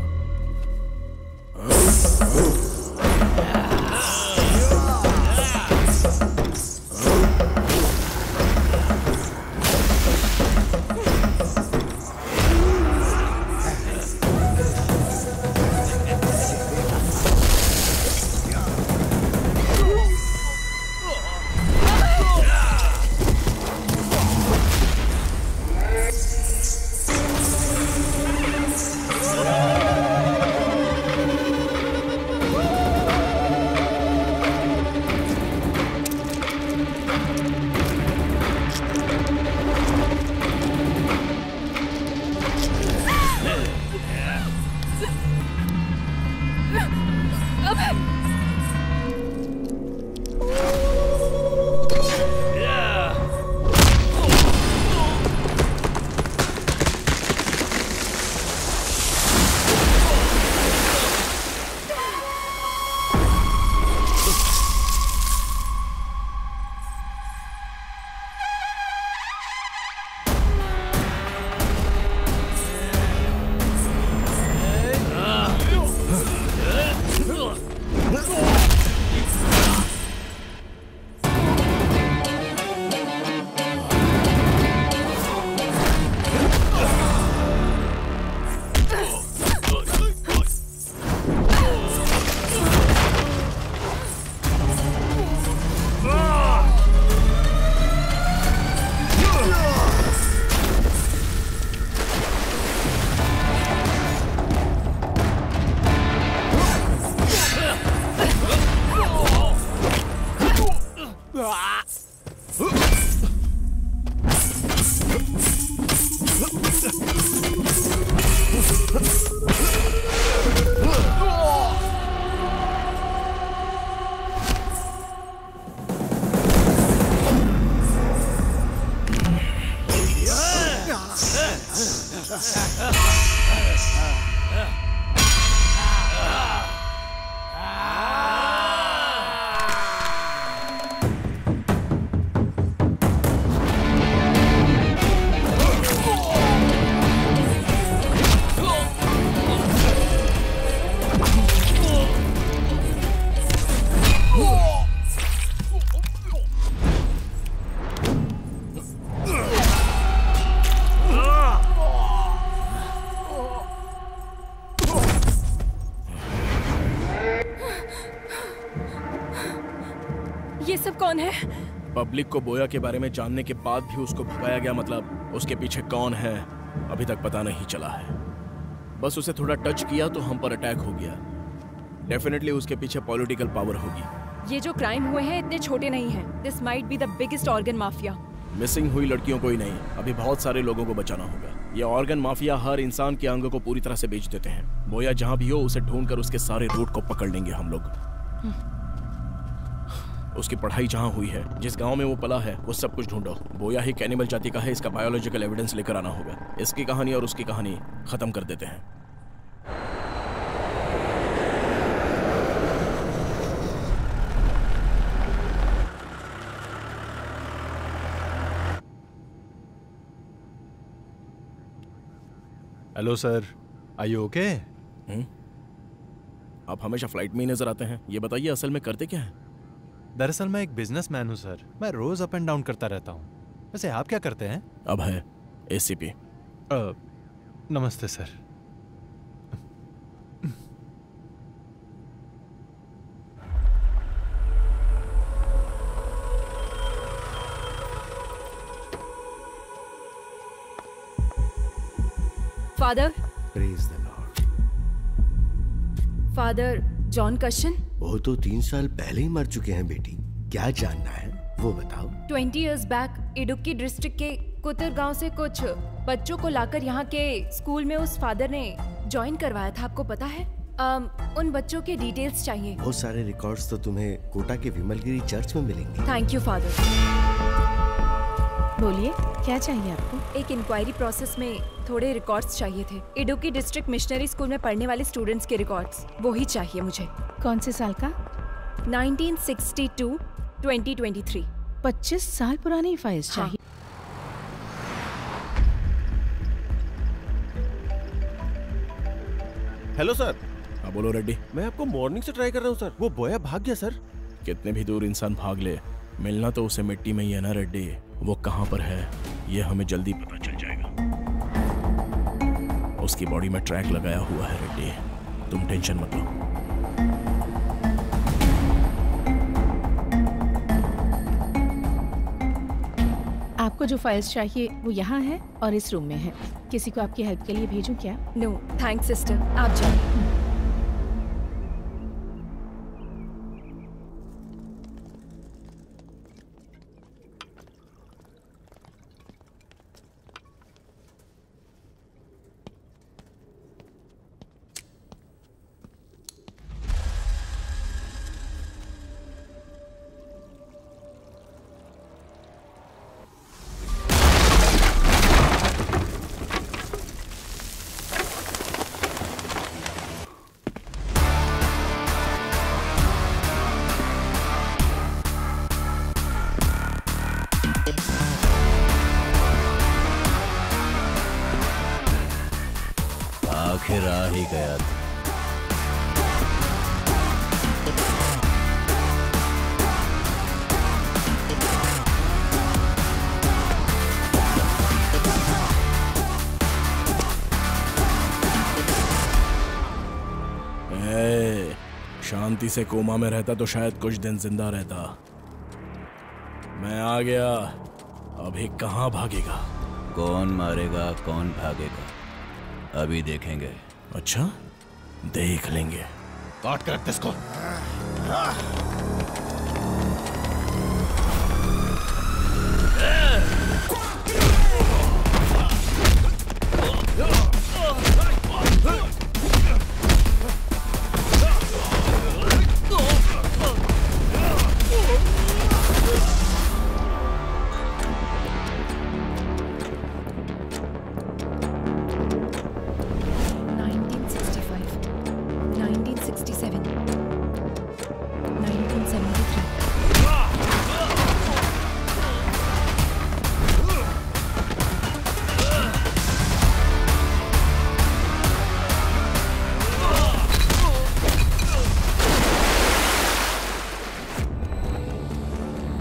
पब्लिक को बोया के बारे में जानने के बाद भी उसको भगाया गया, मतलब उसके पीछे कौन है अभी तक पता नहीं चला है। बस उसे थोड़ा टच किया तो हम पर अटैक हो गया। डेफिनेटली उसके पीछे पॉलिटिकल पावर होगी। ये जो क्राइम हुए हैं इतने छोटे नहीं हैं। This might be the biggest organ mafia. Missing हुई लड़कियों को ही नहीं, अभी बहुत सारे लोगों को बचाना होगा। ये ऑर्गन माफिया हर इंसान के अंग को पूरी तरह से बेच देते हैं। बोया जहां भी हो उसे ढूंढकर उसके सारे रूट को पकड़ लेंगे हम लोग। उसकी पढ़ाई जहां हुई है, जिस गांव में वो पला है, वो सब कुछ ढूंढो। बोया ही कैनिबल जाति का है, इसका बायोलॉजिकल एविडेंस लेकर आना होगा। इसकी कहानी और उसकी कहानी खत्म कर देते हैं। Hello sir, are you okay? आप हमेशा फ्लाइट में ही नजर आते हैं। ये बताइए असल में करते क्या हैं? दरअसल मैं एक बिजनेसमैन हूँ सर। मैं रोज अप एंड डाउन करता रहता हूँ। वैसे आप क्या करते हैं? अब है एसीपी। नमस्ते sir. Father, praise the lord. Father John कशन। वो तो 3 साल पहले ही मर चुके हैं बेटी। क्या जानना है वो बताओ। 20 years बैक इडुक्की डिस्ट्रिक्ट के कुतर गांव से कुछ बच्चों को लाकर यहाँ के स्कूल में उस फादर ने ज्वाइन करवाया था, आपको पता है? उन बच्चों के डिटेल्स चाहिए। बहुत सारे रिकॉर्ड्स तो तुम्हें कोटा के विमलगिरी चर्च में मिलेंगे। Thank you father. बोलिए, क्या चाहिए आपको? एक इंक्वायरी प्रोसेस में थोड़े रिकॉर्ड्स चाहिए थे। इडुक्की डिस्ट्रिक्ट मिशनरी स्कूल में पढ़ने वाले स्टूडेंट्स के रिकॉर्ड्स, वो ही चाहिए मुझे। कौन से साल का? 1962 2023। 25 साल पुरानी फाइल्स चाहिए। Hello sir. हाँ बोलो रेड्डी। मैं आपको मॉर्निंग से ट्राई कर रहा हूँ सर। वो बोया भाग गया सर। कितने भी दूर इंसान भाग ले, मिलना तो उसे मिट्टी में ही है ना रेड्डी। वो कहाँ पर है ये हमें जल्दी पता चल जाएगा। उसकी बॉडी में ट्रैक लगाया हुआ है रेड्डी, तुम टेंशन मत लो। आपको जो फाइल्स चाहिए वो यहाँ है और इस रूम में है। किसी को आपकी हेल्प के लिए भेजूं क्या? नो थैंक्स सिस्टर, आप जाइए। आखिर आ ही गया था। शांति से कोमा में रहता तो शायद कुछ दिन जिंदा रहता। मैं आ गया, अभी कहाँ भागेगा? कौन मारेगा कौन भागेगा अभी देखेंगे। अच्छा, देख लेंगे। काट कर रख इसको।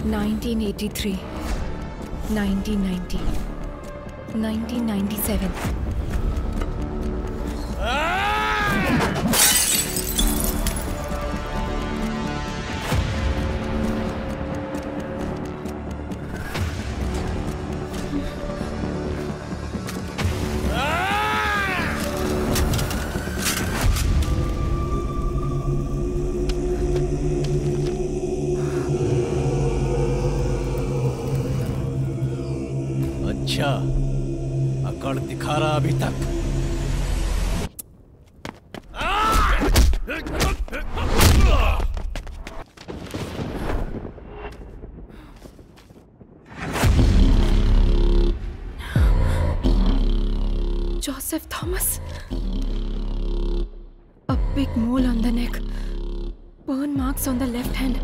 (1983) 1990 1997 1997 खा रहा अभी तक? Joseph Thomas. A big mole on the neck. Burn marks on the left hand.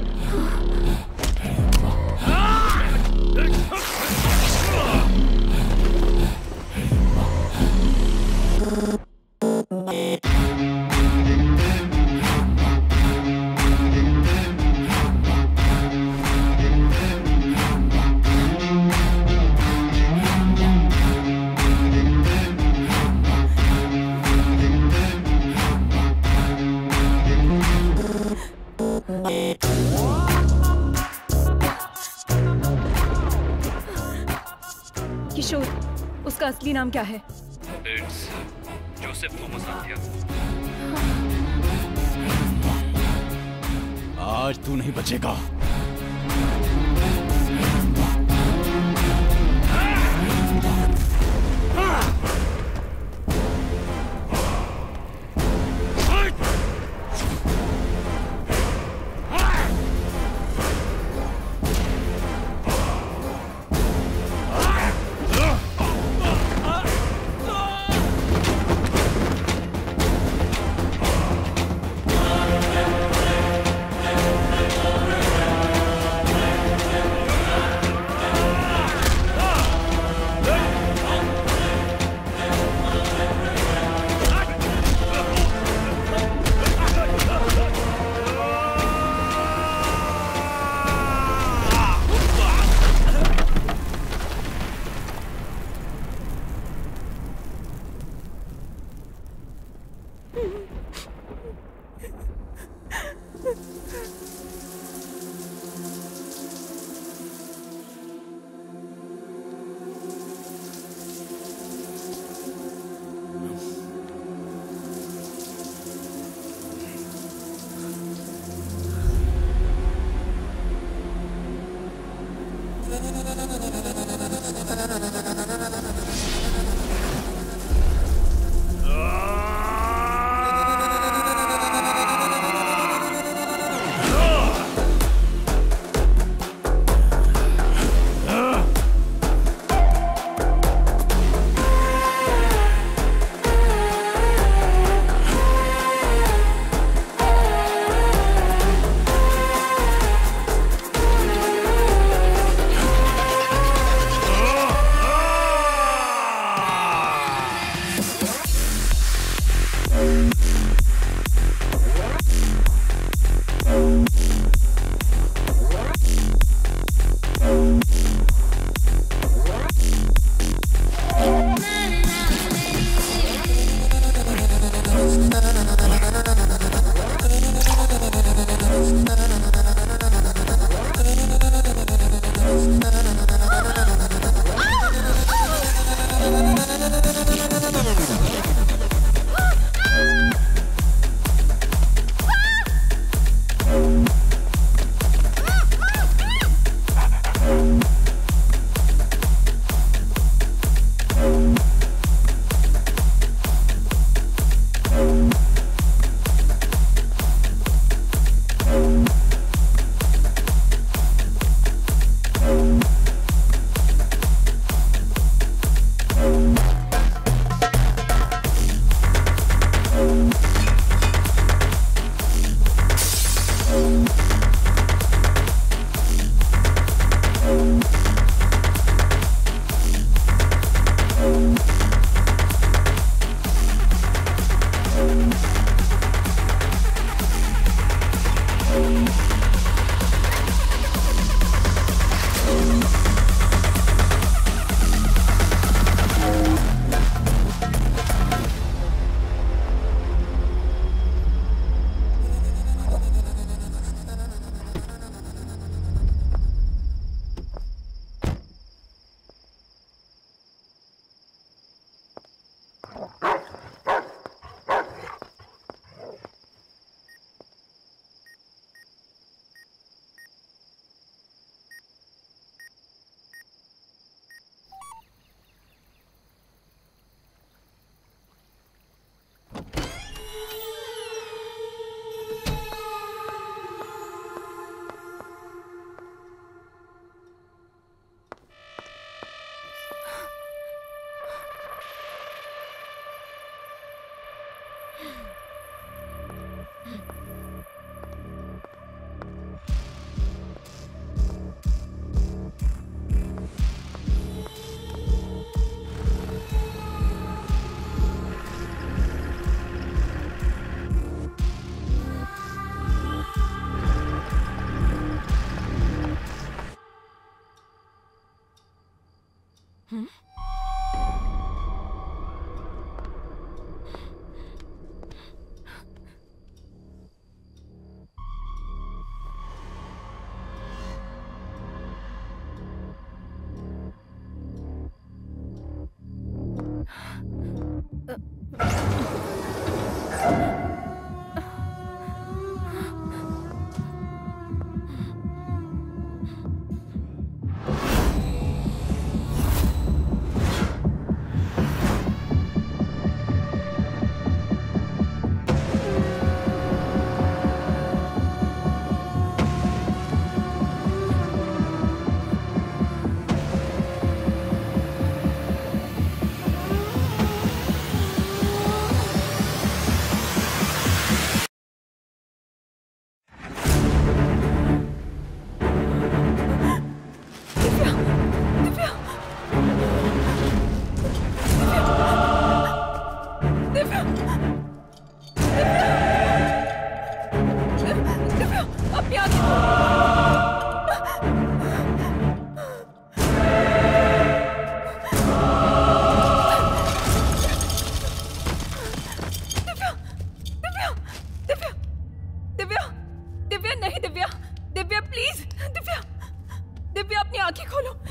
किशोर, उसका असली नाम क्या है? जोसेफ थॉमस आंथिया। आज तू नहीं बचेगा।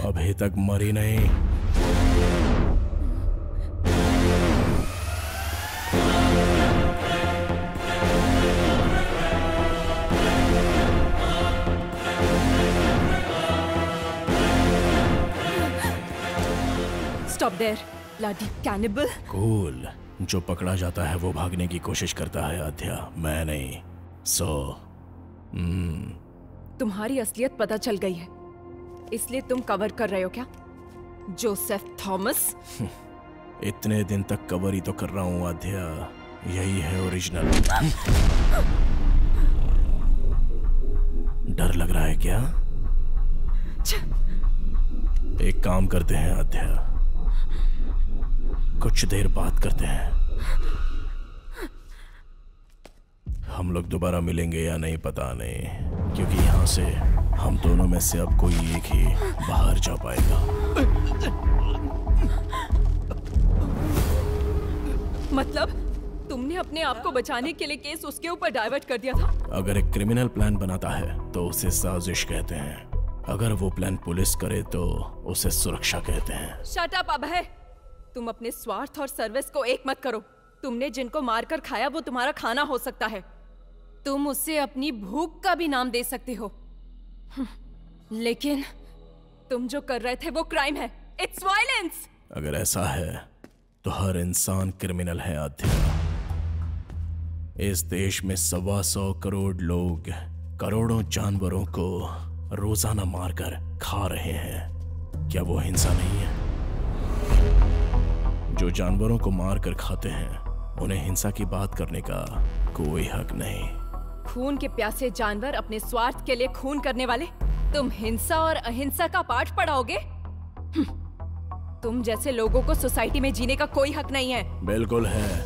अभी तक मरी नहीं। Stop there, bloody cannibal. Cool. जो पकड़ा जाता है वो भागने की कोशिश करता है आध्या, मैं नहीं। तुम्हारी असलियत पता चल गई है, इसलिए तुम कवर कर रहे हो क्या? Joseph Thomas? इतने दिन तक कवर ही तो कर रहा हूँ आध्या, यही है ओरिजिनल। डर लग रहा है क्या? एक काम करते हैं आध्या, कुछ देर बात करते हैं। हम लोग दोबारा मिलेंगे या नहीं पता नहीं, क्योंकि यहाँ से हम दोनों में से अब कोई एक ही बाहर जा पाएगा। मतलब तुमने अपने आप को बचाने के लिए केस उसके ऊपर डाइवर्ट कर दिया था? अगर एक क्रिमिनल प्लान बनाता है तो उसे साजिश कहते हैं, अगर वो प्लान पुलिस करे तो उसे सुरक्षा कहते हैं। शट अप अभय, तुम अपने स्वार्थ और सर्विस को एक मत करो। तुमने जिनको मारकर खाया वो तुम्हारा खाना हो सकता है, तुम उससे अपनी भूख का भी नाम दे सकते हो, लेकिन तुम जो कर रहे थे वो क्राइम है। It's violence. अगर ऐसा है तो हर इंसान क्रिमिनल है आध्या। इस देश में 125 करोड़ लोग करोड़ों जानवरों को रोजाना मारकर खा रहे हैं, क्या वो हिंसा नहीं है? जो जानवरों को मारकर खाते हैं उन्हें हिंसा की बात करने का कोई हक नहीं। खून के प्यासे जानवर अपने स्वार्थ के लिए खून करने वाले, तुम हिंसा और अहिंसा का पाठ पढ़ाओगे? तुम जैसे लोगों को सोसाइटी में जीने का कोई हक नहीं है। बिल्कुल है,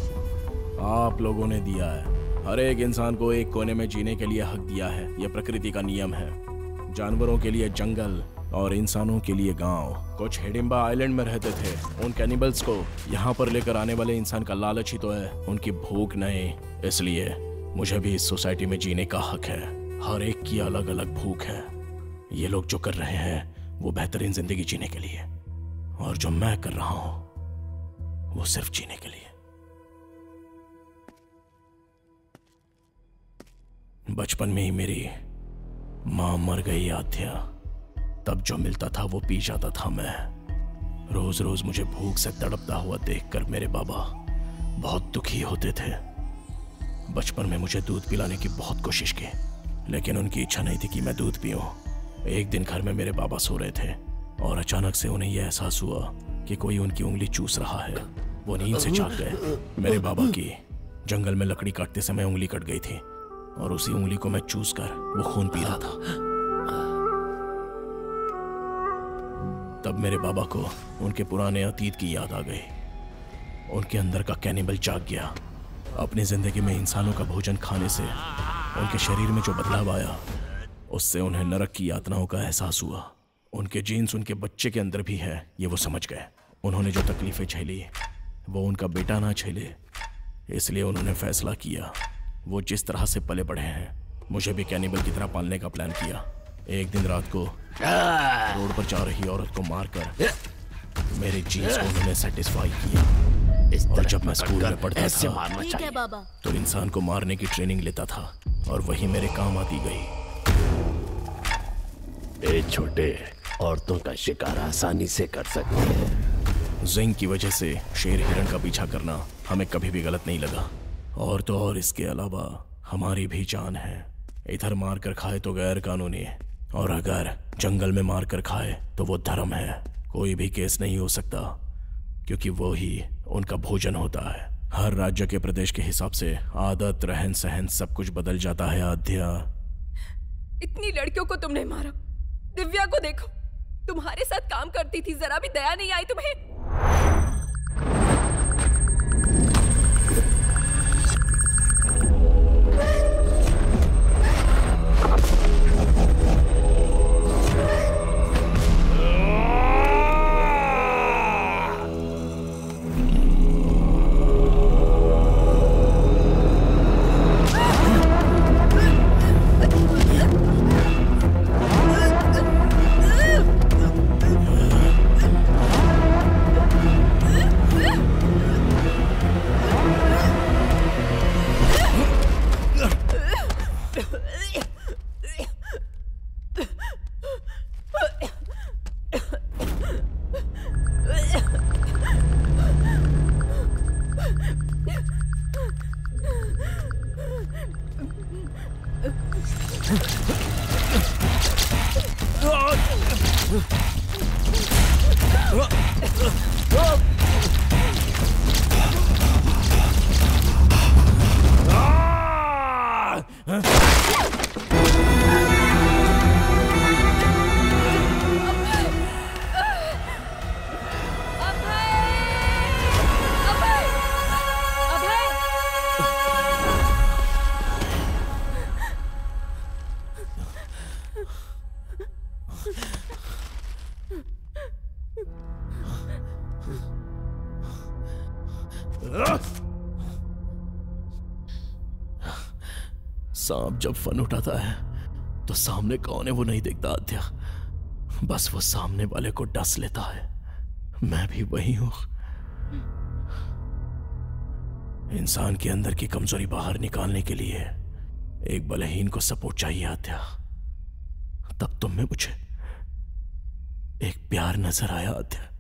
आप लोगों ने दिया है। हर एक इंसान को एक कोने में जीने के लिए हक दिया है, यह प्रकृति का नियम है। जानवरों के लिए जंगल और इंसानों के लिए गांव। कुछ हिडिंबा आइलैंड में रहते थे, उन कैनिबल्स को यहाँ पर लेकर आने वाले इंसान का लालच ही तो है, उनकी भूख नहीं। इसलिए मुझे भी इस सोसाइटी में जीने का हक है। हर एक की अलग अलग भूख है। ये लोग जो कर रहे हैं वो बेहतरीन जिंदगी जीने के लिए, और जो मैं कर रहा हूं वो सिर्फ जीने के लिए। बचपन में ही मेरी मां मर गई आध्या, तब जो मिलता था वो पी जाता था मैं। रोज रोज मुझे भूख से तड़पता हुआ देखकर मेरे बाबा बहुत दुखी होते थे। बचपन में मुझे दूध पिलाने की बहुत कोशिश की, लेकिन उनकी इच्छा नहीं थी कि मैं दूध पीऊं। एक दिन घर में मेरे बाबा सो रहे थे और अचानक से उन्हें यह एहसास हुआ कि कोई उनकी उंगली चूस रहा है। वो नींद से जाग गए। मेरे बाबा की जंगल में लकड़ी काटते समय उंगली कट गई थी और उसी उंगली को मैं चूस कर वो खून पी रहा था। तब मेरे बाबा को उनके पुराने अतीत की याद आ गई। उनके अंदर का कैनिबल जाग गया। अपनी जिंदगी में इंसानों का भोजन खाने से उनके शरीर में जो बदलाव आया, उससे उन्हें नरक की यातनाओं का एहसास हुआ। उनके जीन्स उनके बच्चे के अंदर भी है, ये वो समझ गए। उन्होंने जो तकलीफें झेली वो उनका बेटा ना झेले, इसलिए उन्होंने फैसला किया। वो जिस तरह से पले बढ़े हैं, मुझे भी कैनिबल की तरह पालने का प्लान किया। एक दिन रात को रोड पर जा रही औरत को मारकर मेरे जीन्स को उन्होंने सेटिस्फाई किया। और जब मैं स्कूल में पढ़ता था ठीक है बाबा। तो इंसान को मारने की ट्रेनिंग लेता था और वही मेरे काम आती गई। ए छोटे, औरतों का शिकार आसानी से कर सकते हैं। जिंग की वजह से शेर हिरण का पीछा करना हमें कभी भी गलत नहीं लगा। और तो और इसके अलावा हमारी भी जान है। इधर मार कर खाए तो गैर कानूनी है, और अगर जंगल में मार कर खाए तो वो धर्म है। कोई भी केस नहीं हो सकता, क्योंकि वो ही उनका भोजन होता है। हर राज्य के प्रदेश के हिसाब से आदत, रहन सहन सब कुछ बदल जाता है। आद्या, इतनी लड़कियों को तुमने मारा। दिव्या को देखो, तुम्हारे साथ काम करती थी, जरा भी दया नहीं आई तुम्हें? सांप जब फन उठाता है तो सामने कौन है वो नहीं देखता आद्या, बस वो सामने वाले को डस लेता है। मैं भी वही हूं। इंसान के अंदर की कमजोरी बाहर निकालने के लिए एक बलहीन को सपोर्ट चाहिए आद्या। तब तुम में मुझे एक प्यार नजर आया आद्या।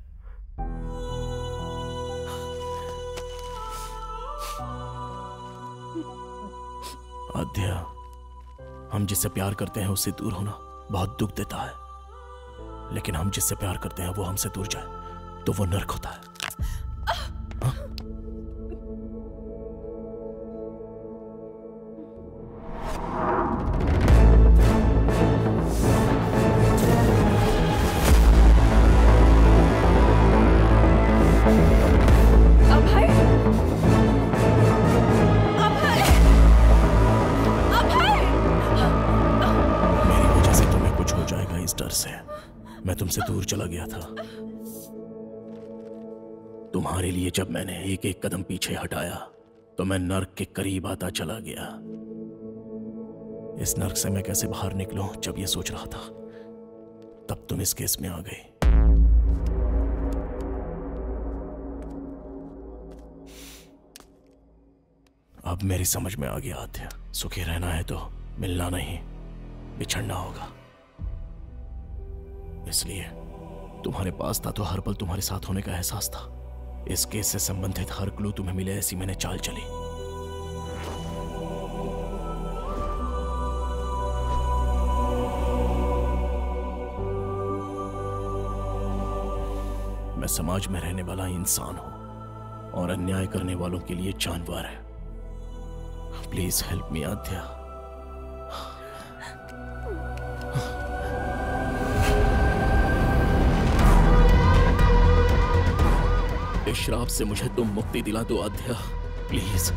आद्या, हम जिससे प्यार करते हैं उससे दूर होना बहुत दुख देता है, लेकिन हम जिससे प्यार करते हैं वो हमसे दूर जाए तो वो नर्क होता है। मैं तुमसे दूर चला गया था। तुम्हारे लिए जब मैंने एक एक कदम पीछे हटाया तो मैं नर्क के करीब आता चला गया। इस नर्क से मैं कैसे बाहर निकलूं, जब ये सोच रहा था तब तुम इस केस में आ गई। अब मेरी समझ में आ गया आद्या, सुखी रहना है तो मिलना नहीं, बिछड़ना होगा। इसलिए तुम्हारे पास था तो हर पल तुम्हारे साथ होने का एहसास था। इस केस से संबंधित हर क्लू तुम्हें मिले, ऐसी मैंने चाल चली। मैं समाज में रहने वाला इंसान हूं और अन्याय करने वालों के लिए जानवर है। प्लीज हेल्प मी आद्या। इस श्राप से मुझे तुम मुक्ति दिला दो आद्या, प्लीज।